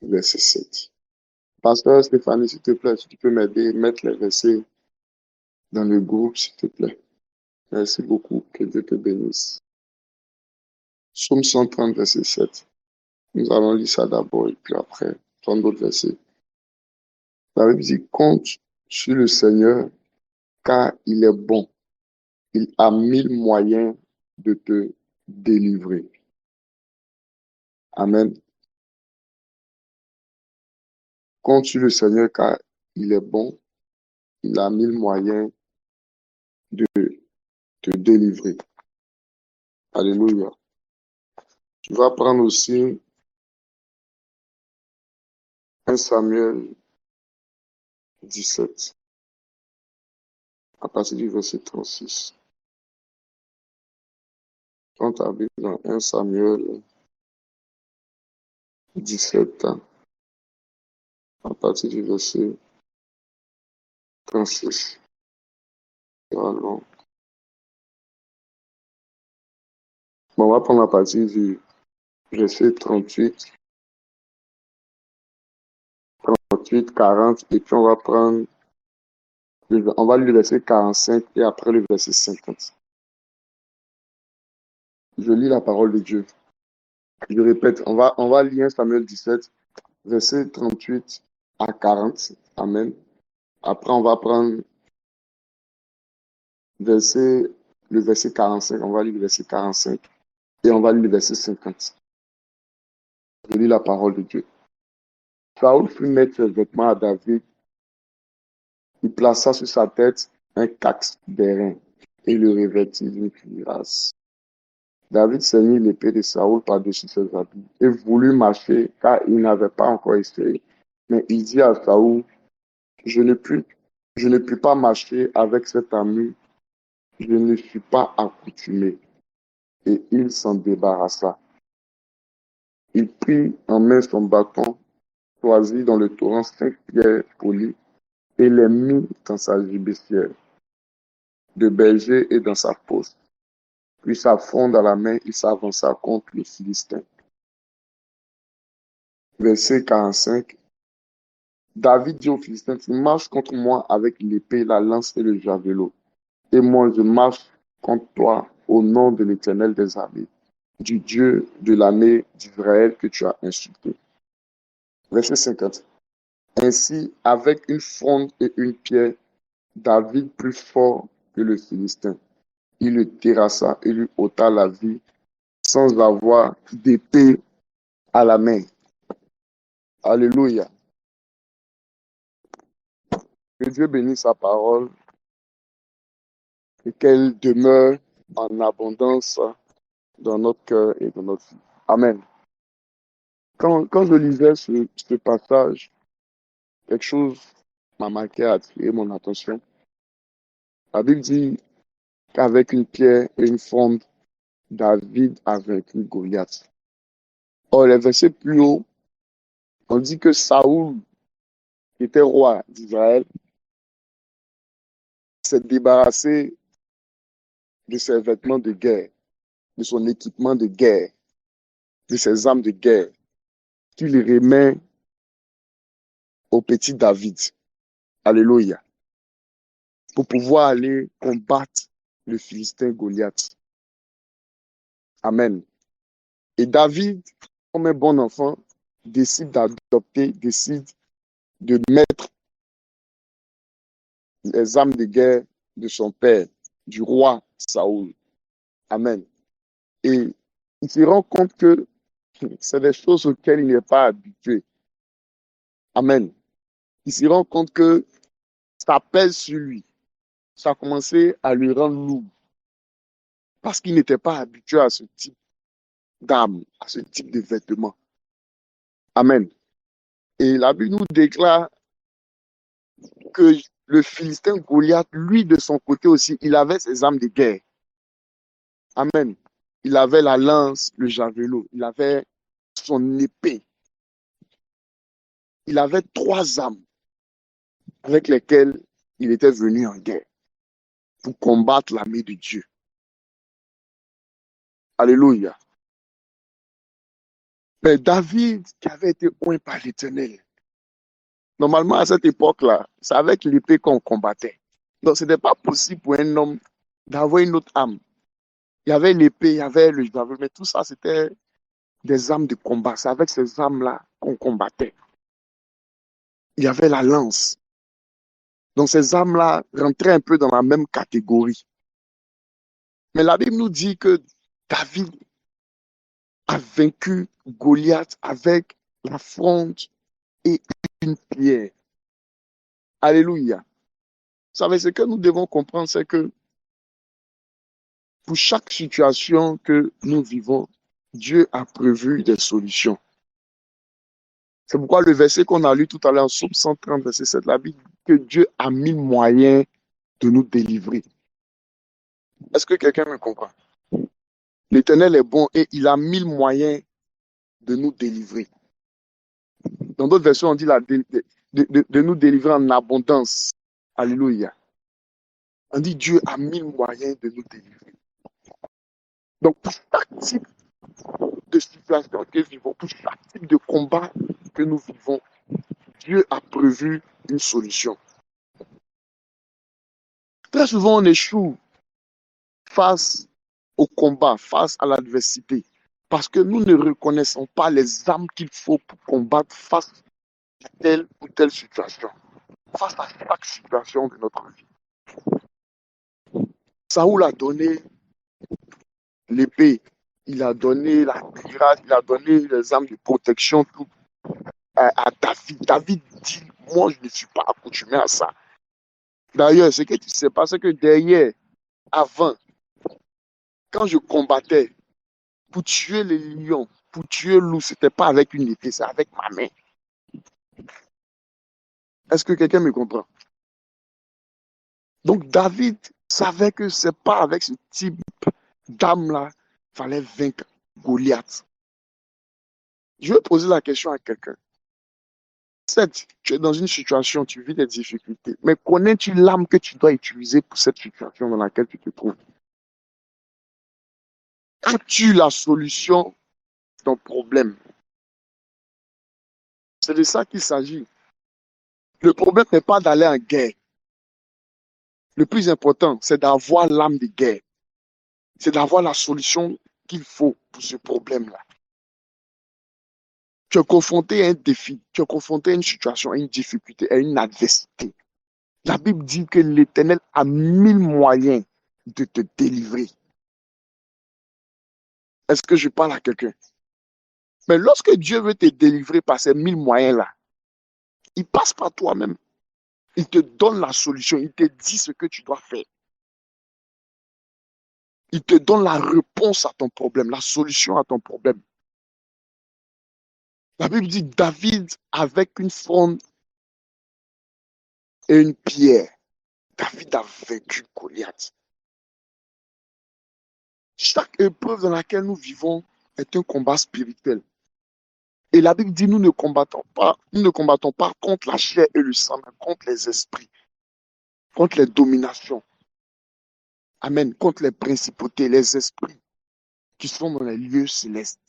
verset 7. Pasteur Stéphanie, s'il te plaît, si tu peux m'aider, mettre les versets dans le groupe, s'il te plaît. Merci beaucoup. Que Dieu te bénisse. Psaume 130, verset 7. Nous allons lire ça d'abord et puis après, prendre d'autres versets. La Bible dit, compte sur le Seigneur, car il est bon. Il a 1000 moyens de te délivrer. Amen. Compte sur le Seigneur, car il est bon. Il a 1000 moyens de te délivrer. Alléluia. Tu vas prendre aussi 1 Samuel 17, à partir du verset 36. Prends ta Bible dans 1 Samuel 17, à partir du verset 36. Allons. Bon, on va prendre à partir du verset 38, 40, et puis on va lire le verset 45 et après le verset 50. Je lis la parole de Dieu. Je répète, on va lire 1 Samuel 17, verset 38 à 40. Amen. Après, on va prendre le verset 45. On va lire le verset 45 et on va lire le verset 50. Je lis la parole de Dieu. Saoul fit mettre ses vêtements à David. Il plaça sur sa tête un casque d'airain et le revêtit d'une cuirasse. David ceignit l'épée de Saoul par-dessus ses habits et voulut marcher car il n'avait pas encore essayé. Mais il dit à Saoul, je ne puis Je ne puis pas marcher avec cette armure, je ne suis pas accoutumé. Et il s'en débarrassa. Il prit en main son bâton, choisit dans le torrent 5 pierres polies, et les mit dans sa gibecière de berger et dans sa fosse. Puis sa fronde à la main, il s'avança contre les Philistins. Verset 45. David dit aux Philistins, tu marches contre moi avec l'épée, la lance et le javelot. Et moi, je marche contre toi au nom de l'Éternel des armées, du Dieu de l'armée d'Israël que tu as insulté. Verset 50. Ainsi, avec une fronde et une pierre, David plus fort que le Philistin. Il le terrassa et lui ôta la vie sans avoir d'épée à la main. Alléluia. Que Dieu bénisse sa parole et qu'elle demeure en abondance dans notre cœur et dans notre vie. Amen. Quand je lisais ce passage, quelque chose m'a marqué, a attiré mon attention. La Bible dit qu'avec une pierre et une fronde, David a vaincu Goliath. Or, les versets plus haut, on dit que Saoul, qui était roi d'Israël, s'est débarrassé de ses vêtements de guerre, de son équipement de guerre, de ses armes de guerre, qu'il remet au petit David. Alléluia. Pour pouvoir aller combattre le Philistin Goliath. Amen. Et David, comme un bon enfant, décide d'adopter, décide de mettre les armes de guerre de son père, du roi Saoul. Amen. Et il se rend compte que c'est des choses auxquelles il n'est pas habitué. Amen. Il se rend compte que ça pèse sur lui. Ça a commencé à lui rendre lourd. Parce qu'il n'était pas habitué à ce type d'armes, à ce type de vêtements. Amen. Et la Bible nous déclare que le Philistin Goliath, lui, de son côté aussi, il avait ses armes de guerre. Amen. Il avait la lance, le javelot, il avait son épée. Il avait 3 armes avec lesquelles il était venu en guerre pour combattre l'armée de Dieu. Alléluia. Mais David, qui avait été oint par l'Éternel, normalement à cette époque-là, c'est avec l'épée qu'on combattait. Donc ce n'était pas possible pour un homme d'avoir une autre arme. Il y avait l'épée, il y avait le javelot, mais tout ça c'était des armes de combat. C'est avec ces armes-là qu'on combattait. Il y avait la lance. Donc ces armes-là rentraient un peu dans la même catégorie. Mais la Bible nous dit que David a vaincu Goliath avec la fronde et une pierre. Alléluia. Vous savez, ce que nous devons comprendre, c'est que pour chaque situation que nous vivons, Dieu a prévu des solutions. C'est pourquoi le verset qu'on a lu tout à l'heure, en Psaume 130, verset 7, la Bible dit que Dieu a mis moyen de nous délivrer. Est-ce que quelqu'un me comprend? L'Éternel est bon et il a 1000 moyens de nous délivrer. Dans d'autres versions, on dit de nous délivrer en abondance. Alléluia. On dit Dieu a 1000 moyens de nous délivrer. Donc, pour chaque type de situation que nous vivons, pour chaque type de combat que nous vivons, Dieu a prévu une solution. Très souvent, on échoue face au combat, face à l'adversité, parce que nous ne reconnaissons pas les armes qu'il faut pour combattre face à telle ou telle situation, face à chaque situation de notre vie. Saoul a donné l'épée, il a donné la cuirasse, il a donné les armes de protection tout à David. David dit, moi je ne suis pas accoutumé à ça. D'ailleurs, ce que tu sais pas, c'est que derrière, avant, quand je combattais, pour tuer les lions, pour tuer le loup, c'était pas avec une épée, c'est avec ma main. Est-ce que quelqu'un me comprend? Donc David savait que c'est pas avec ce type d'âme-là qu'il fallait vaincre Goliath. Je vais poser la question à quelqu'un. Certes, tu es dans une situation, tu vis des difficultés, mais connais-tu l'âme que tu dois utiliser pour cette situation dans laquelle tu te trouves? As-tu la solution à ton problème? C'est de ça qu'il s'agit. Le problème n'est pas d'aller en guerre. Le plus important, c'est d'avoir l'âme de guerre. C'est d'avoir la solution qu'il faut pour ce problème-là. Tu es confronté à un défi, tu es confronté à une situation, à une difficulté, à une adversité. La Bible dit que l'Éternel a 1000 moyens de te délivrer. Est-ce que je parle à quelqu'un? Mais lorsque Dieu veut te délivrer par ces 1000 moyens-là, il passe par toi-même. Il te donne la solution, il te dit ce que tu dois faire. Il te donne la réponse à ton problème, la solution à ton problème. La Bible dit David avec une fronde et une pierre. David a vaincu Goliath. Chaque épreuve dans laquelle nous vivons est un combat spirituel. Et la Bible dit nous ne combattons pas contre la chair et le sang, mais contre les esprits, contre les dominations. Amen. Contre les principautés, les esprits qui sont dans les lieux célestes.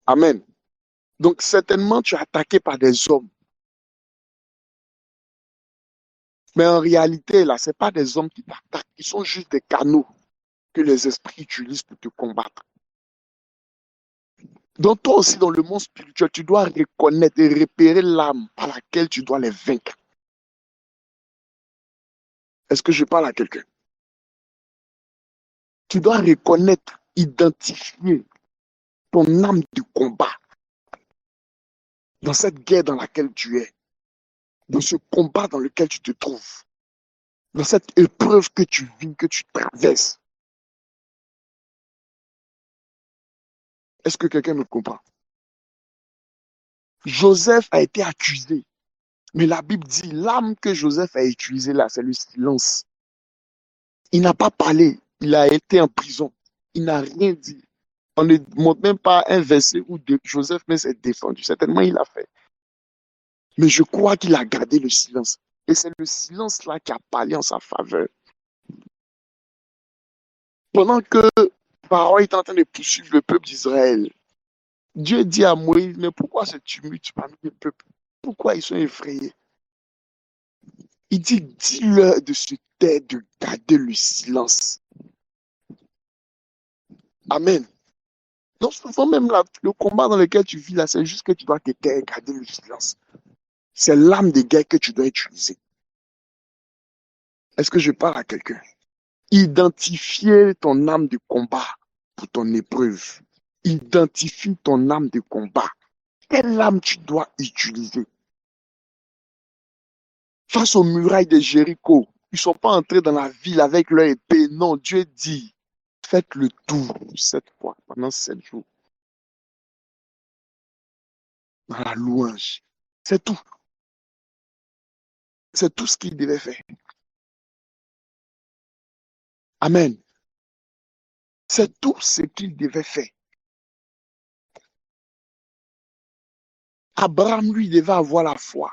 Amen. Donc certainement tu es attaqué par des hommes. Mais en réalité, là, ce n'est pas des hommes qui t'attaquent. Ils sont juste des canaux que les esprits utilisent pour te combattre. Donc toi aussi, dans le monde spirituel, tu dois reconnaître et repérer l'âme par laquelle tu dois les vaincre. Est-ce que je parle à quelqu'un? Tu dois reconnaître, identifier ton âme de combat dans cette guerre dans laquelle tu es, dans ce combat dans lequel tu te trouves, dans cette épreuve que tu vis, que tu traverses. Est-ce que quelqu'un me comprend? Joseph a été accusé, mais la Bible dit l'âme que Joseph a utilisée là, c'est le silence. Il n'a pas parlé, il a été en prison, il n'a rien dit. On ne montre même pas un verset où Joseph s'est défendu. Certainement, il a fait. Mais je crois qu'il a gardé le silence. Et c'est le silence là qui a parlé en sa faveur. Pendant que Pharaon est en train de poursuivre le peuple d'Israël, Dieu dit à Moïse, mais pourquoi ce tumulte parmi le peuple? Pourquoi ils sont effrayés? Il dit, dis-leur de se taire, de garder le silence. Amen. Donc, souvent même là, le combat dans lequel tu vis là, c'est juste que tu dois te taire et garder le silence. C'est l'âme de guerre que tu dois utiliser. Est-ce que je parle à quelqu'un? Identifier ton âme de combat pour ton épreuve. Identifie ton âme de combat. Quelle âme tu dois utiliser? Face aux murailles de Jéricho, ils ne sont pas entrés dans la ville avec leur épée. Non, Dieu dit, faites le tour 7 fois pendant 7 jours. Dans la louange. C'est tout. C'est tout ce qu'il devait faire. Amen. C'est tout ce qu'il devait faire. Abraham, lui, devait avoir la foi.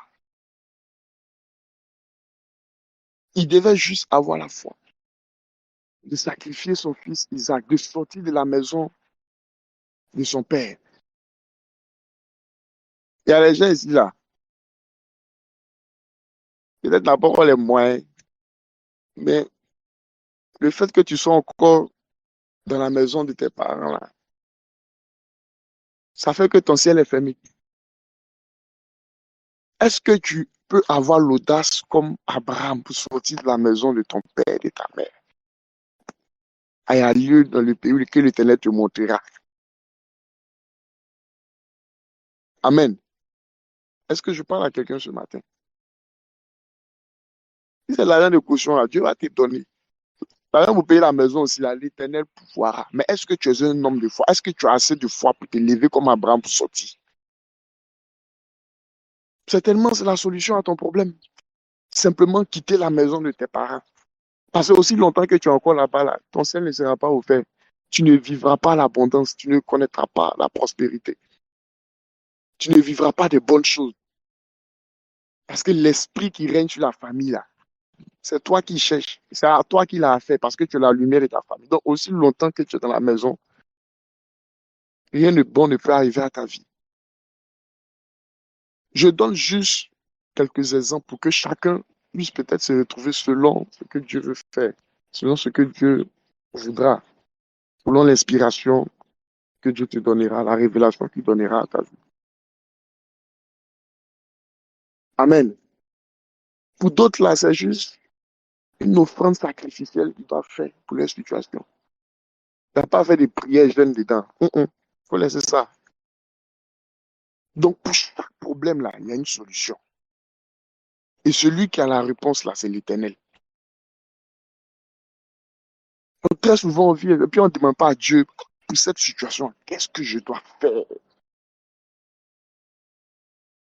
Il devait juste avoir la foi de sacrifier son fils Isaac, de sortir de la maison de son père. Il y a les gens ici là, peut-être n'a pas encore les moyens, mais le fait que tu sois encore dans la maison de tes parents là, ça fait que ton ciel est fermé. Est-ce que tu peux avoir l'audace comme Abraham pour sortir de la maison de ton père et de ta mère et aller lieu dans le pays que l'Éternel te montrera? Amen. Est-ce que je parle à quelqu'un ce matin? Si c'est l'argent de caution là, Dieu va te donner. Par exemple, pour payer la maison aussi, là, l'Éternel pouvoira. Mais est-ce que tu es un homme de foi? Est-ce que tu as assez de foi pour te lever comme Abraham pour sortir? Certainement, c'est la solution à ton problème. Simplement quitter la maison de tes parents. Parce que aussi longtemps que tu es encore là-bas, là, ton ciel ne sera pas offert. Tu ne vivras pas l'abondance, tu ne connaîtras pas la prospérité. Tu ne vivras pas de bonnes choses. Parce que l'esprit qui règne sur la famille, là, c'est toi qui cherches. C'est à toi qui l'a fait parce que tu es la lumière de ta famille. Donc, aussi longtemps que tu es dans la maison, rien de bon ne peut arriver à ta vie. Je donne juste quelques exemples pour que chacun puisse peut-être se retrouver selon ce que Dieu veut faire, selon ce que Dieu voudra, selon l'inspiration que Dieu te donnera, la révélation qu'il donnera à ta vie. Amen. Pour d'autres, là, c'est juste une offrande sacrificielle qu'ils doivent faire pour leur situation. Tu n'as pas fait des prières jeûnes dedans. Il faut laisser ça. Donc, pour chaque problème, là, il y a une solution. Et celui qui a la réponse, là, c'est l'Éternel. Donc, très souvent, on vit, et puis on ne demande pas à Dieu, pour cette situation, qu'est-ce que je dois faire?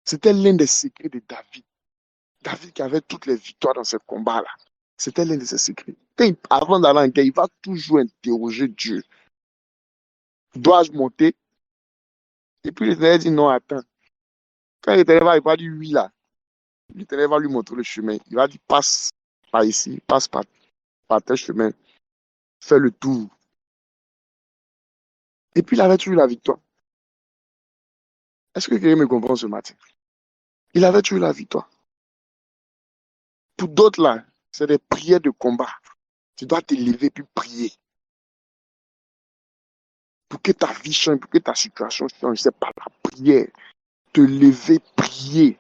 C'était l'un des secrets de David. David qui avait toutes les victoires dans ce combat-là. C'était l'un de ses secrets. Avant d'aller en guerre, il va toujours interroger Dieu. Dois-je monter? Et puis l'Éternel dit non, attends. Quand l'Éternel va dire oui là, l'Éternel va lui montrer le chemin. Il va dire passe par ici, passe par tel chemin, fais le tour. Et puis il avait toujours la victoire. Est-ce que quelqu'un me comprend ce matin? Il avait toujours la victoire. Pour d'autres là, c'est des prières de combat. Tu dois te lever puis prier. Pour que ta vie change, pour que ta situation change, c'est par la prière. Te lever, prier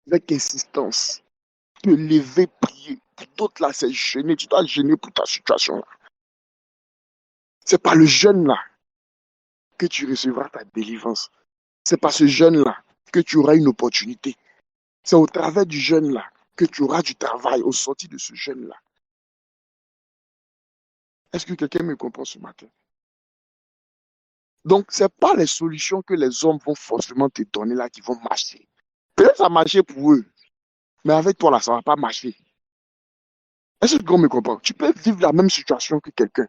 avec insistance. Te lever, prier. Pour d'autres là, c'est jeûner. Tu dois jeûner pour ta situation là. C'est par le jeûne là que tu recevras ta délivrance. C'est par ce jeûne-là que tu auras une opportunité. C'est au travers du jeûne-là que tu auras du travail au sortir de ce jeûne-là. Est-ce que quelqu'un me comprend ce matin? Donc, ce n'est pas les solutions que les hommes vont forcément te donner là qui vont marcher. Peut-être ça a marché pour eux, mais avec toi là, ça ne va pas marcher. Est-ce que quelqu'un me comprend? Tu peux vivre la même situation que quelqu'un.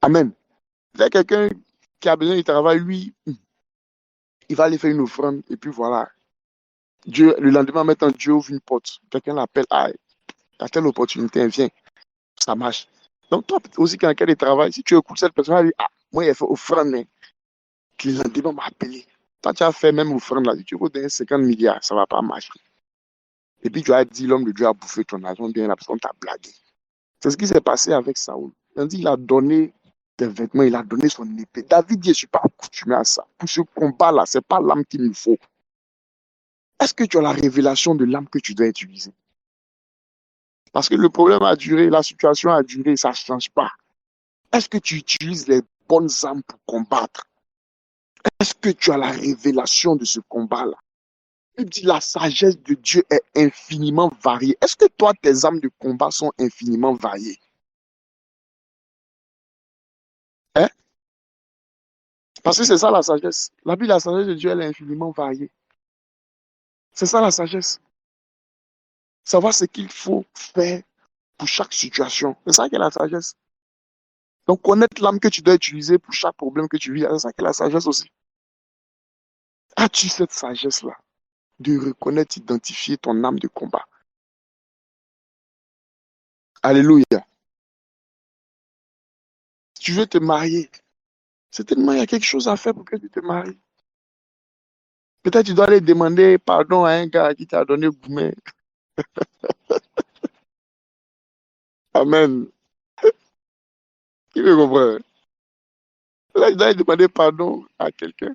Amen. Il y a quelqu'un qui a besoin de travail, lui, il va aller faire une offrande et puis voilà. Dieu, le lendemain, maintenant, Dieu ouvre une porte. Quelqu'un l'appelle, ah, il y a telle opportunité, elle vient. Ça marche. Donc, toi aussi, quand quelqu'un travaille, si tu écoutes cette personne, elle dit, ah, moi, il a fait offrande, hein, qu'il lendemain m'a appelé. Toi, tu as fait même offrande là, si tu veux donner 50 milliards, ça ne va pas marcher. Et puis, tu as dit, l'homme de Dieu a bouffé ton argent, bien, la personne t'a blagué. C'est ce qui s'est passé avec Saoul. Il a donné des vêtements, il a donné son épée. David dit, je ne suis pas accoutumé à ça. Pour ce combat-là, ce n'est pas l'âme qu'il nous faut. Est-ce que tu as la révélation de l'âme que tu dois utiliser? Parce que le problème a duré, la situation a duré, ça ne change pas. Est-ce que tu utilises les bonnes armes pour combattre? Est-ce que tu as la révélation de ce combat-là? Il dit la sagesse de Dieu est infiniment variée. Est-ce que toi, tes armes de combat sont infiniment variées? Hein? Parce que c'est ça la sagesse. La Bible, la sagesse de Dieu, elle est infiniment variée. C'est ça la sagesse. Savoir ce qu'il faut faire pour chaque situation. C'est ça qui est la sagesse. Donc, connaître l'arme que tu dois utiliser pour chaque problème que tu vis, c'est ça qui est la sagesse aussi. As-tu cette sagesse-là de reconnaître, identifier ton âme de combat? Alléluia. Si tu veux te marier, certainement il y a quelque chose à faire pour que tu te maries. Peut-être tu dois aller demander pardon à un gars qui t'a donné gourmet. Amen. Qui me comprend? Là, tu dois aller demander pardon à quelqu'un.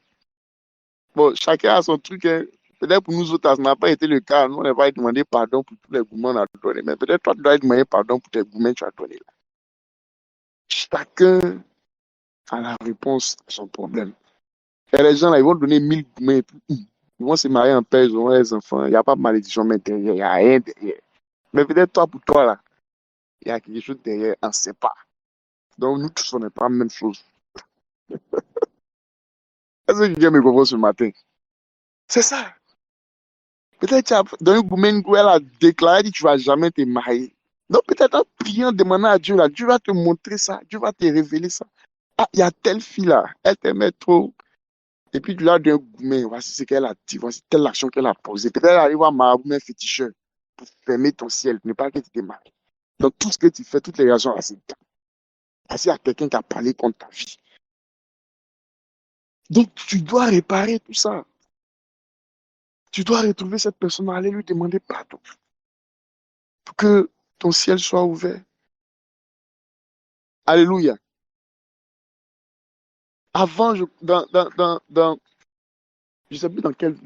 Bon, chacun a son truc, hein. Peut-être pour nous autres, ça n'a pas été le cas. Nous, on va demander pardon pour tous les gourmets qu'on a donnés. Mais peut-être toi, tu dois demander pardon pour tes gourmets que tu as donnés là. Chacun a la réponse à son problème. Et les gens là, ils vont donner 1000 gourmets. Ils vont se marier en paix, ils auront les enfants. Il n'y a pas de malédiction mais derrière. Il n'y a rien derrière. Mais peut-être toi, pour toi, là, il y a quelque chose derrière, on ne sait pas. Donc, nous tous, on n'est pas la même chose. Est-ce que quelqu'un me comprend ce matin? C'est ça. Peut-être dans un gourmet, elle a déclaré que tu ne vas jamais te marier. Donc peut-être en priant, demandant à Dieu, là, Dieu va te montrer ça, Dieu va te révéler ça. Ah, il y a telle fille là, elle t'aimait trop. Et puis tu l'as d'un gourmet, voici ce qu'elle a dit, voici telle action qu'elle a posée. Peut-être elle arrive à marabout un féticheur pour fermer ton ciel, ne pas que tu te maries. Donc tout ce que tu fais, toutes les raisons, c'est à quelqu'un qui a parlé contre ta vie. Donc tu dois réparer tout ça. Tu dois retrouver cette personne, aller lui demander pardon pour que ton ciel soit ouvert. Alléluia. Avant, je ne sais plus dans quel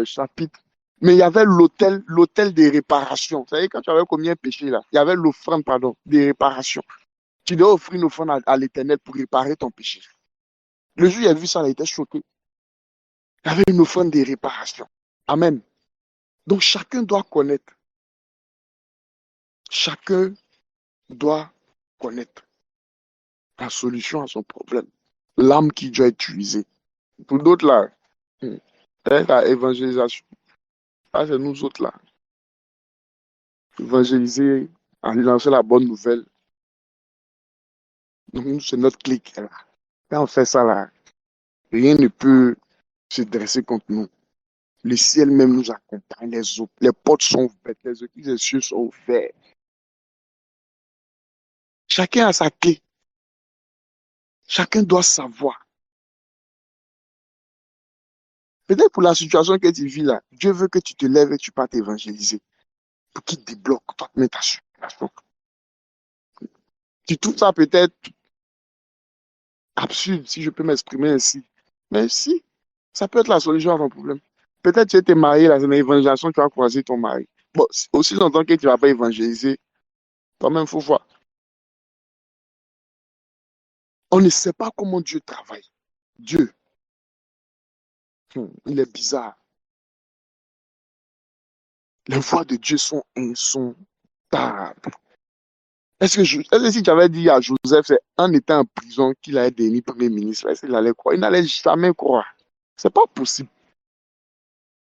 chapitre, mais il y avait l'autel des réparations. Vous savez, quand tu avais commis un péché, là, il y avait l'offrande, pardon, des réparations. Tu dois offrir une offrande à l'Éternel pour réparer ton péché. Le jour où il a vu ça, il était choqué. Il y avait une offrande des réparations. Amen. Donc chacun doit connaître la solution à son problème. L'âme qui doit utiliser. Pour d'autres, là, c'est la évangélisation. Ça, c'est nous autres, là. Évangéliser, aller lancer la bonne nouvelle. Donc, nous, c'est notre clic, là. Quand on fait ça, là, rien ne peut se dresser contre nous. Le ciel même nous accompagne, les portes sont ouvertes, les écluses des cieux sont ouvertes. Chacun a sa clé. Chacun doit savoir. Peut-être pour la situation que tu vis là, Dieu veut que tu te lèves et tu partes évangéliser. Pour qu'il débloque toi-même ta situation. Tu trouves ça peut-être absurde, si je peux m'exprimer ainsi. Mais si, ça peut être la solution à ton problème. Peut-être tu étais marié, là, c'est une évangélisation, tu vas croiser ton mari. Bon, aussi longtemps que tu ne vas pas évangéliser, quand même, il faut voir. On ne sait pas comment Dieu travaille. Dieu, il est bizarre. Les voies de Dieu sont insondables. Est-ce que si tu avais dit à Joseph, c'est en étant en prison qu'il allait devenir premier ministre, est-ce qu'il allait croire? Il n'allait jamais croire. C'est pas possible.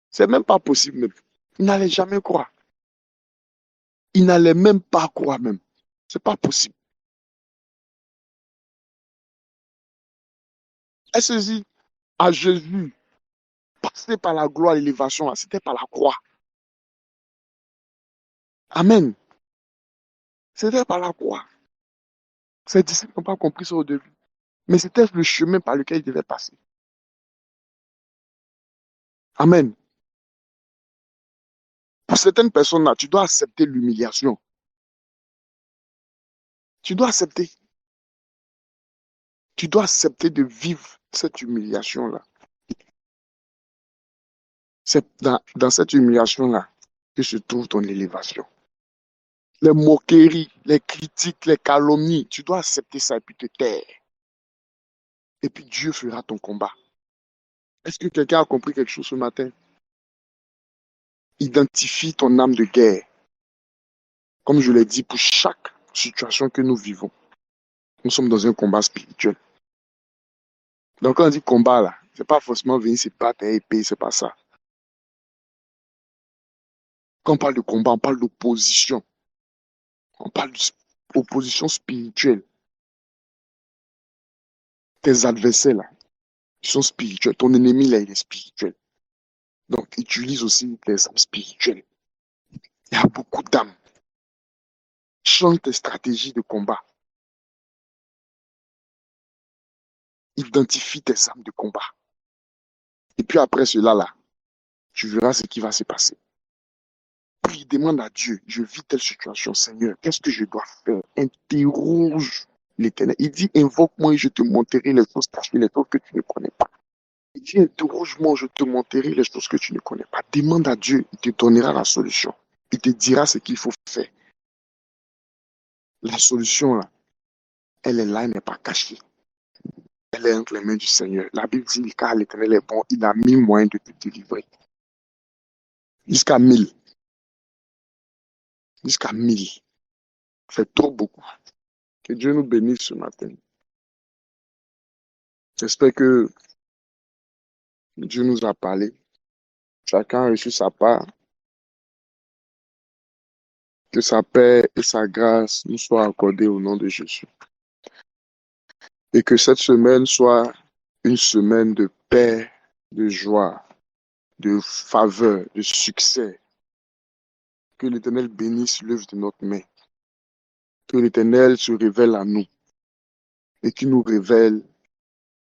C'est même pas possible même. Il n'allait jamais croire. Il n'allait même pas croire même. C'est pas possible. Est-ce que si à Jésus, passer par la gloire et l'élévation, c'était par la croix? Amen. C'était par la croix. Ses disciples n'ont pas compris ça au début. Mais c'était le chemin par lequel il devait passer. Amen. Pour certaines personnes-là, tu dois accepter l'humiliation. Tu dois accepter. Tu dois accepter de vivre cette humiliation-là. C'est dans cette humiliation-là que se trouve ton élévation. Les moqueries, les critiques, les calomnies, tu dois accepter ça et puis te taire. Et puis Dieu fera ton combat. Est-ce que quelqu'un a compris quelque chose ce matin? Identifie ton âme de guerre. Comme je l'ai dit, pour chaque situation que nous vivons, nous sommes dans un combat spirituel. Donc quand on dit combat là, c'est pas forcément venir se battre et épée, c'est pas ça. Quand on parle de combat, on parle d'opposition. On parle d'opposition spirituelle. Tes adversaires là, ils sont spirituels. Ton ennemi là, il est spirituel. Donc utilise aussi tes âmes spirituelles. Il y a beaucoup d'âmes. Change tes stratégies de combat. Identifie tes âmes de combat. Et puis après cela là, tu verras ce qui va se passer. Puis demande à Dieu, je vis telle situation, Seigneur, qu'est-ce que je dois faire? Interroge l'Éternel. Il dit, invoque-moi et je te montrerai les choses cachées, les choses que tu ne connais pas. Il dit, interroge-moi, je te montrerai les choses que tu ne connais pas. Demande à Dieu, il te donnera la solution. Il te dira ce qu'il faut faire. La solution, là, elle est là, elle n'est pas cachée. Elle est entre les mains du Seigneur. La Bible dit, car l'Éternel est bon, il a mis moyen de te délivrer. Jusqu'à 1000. Jusqu'à 1000. C'est trop beaucoup. Que Dieu nous bénisse ce matin. J'espère que Dieu nous a parlé. Chacun a reçu sa part. Que sa paix et sa grâce nous soient accordées au nom de Jésus. Et que cette semaine soit une semaine de paix, de joie, de faveur, de succès. Que l'Éternel bénisse l'œuvre de notre main. Que l'Éternel se révèle à nous et qu'il nous révèle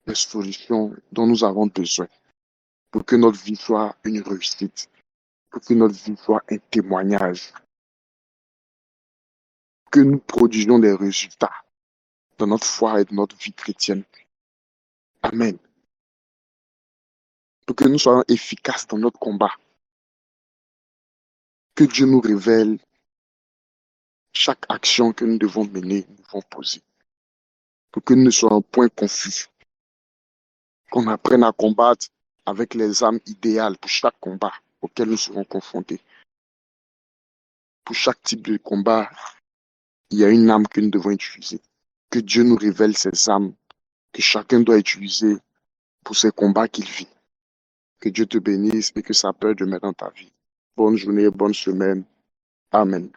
les solutions dont nous avons besoin pour que notre vie soit une réussite, pour que notre vie soit un témoignage, que nous produisions des résultats dans notre foi et dans notre vie chrétienne. Amen. Pour que nous soyons efficaces dans notre combat. Que Dieu nous révèle chaque action que nous devons mener, nous devons poser. Pour que nous ne soyons point confus. Qu'on apprenne à combattre avec les armes idéales pour chaque combat auquel nous serons confrontés. Pour chaque type de combat, il y a une arme que nous devons utiliser. Que Dieu nous révèle ces armes que chacun doit utiliser pour ces combats qu'il vit. Que Dieu te bénisse et que sa paix demeure dans ta vie. Bonne journée, bonne semaine. Amen.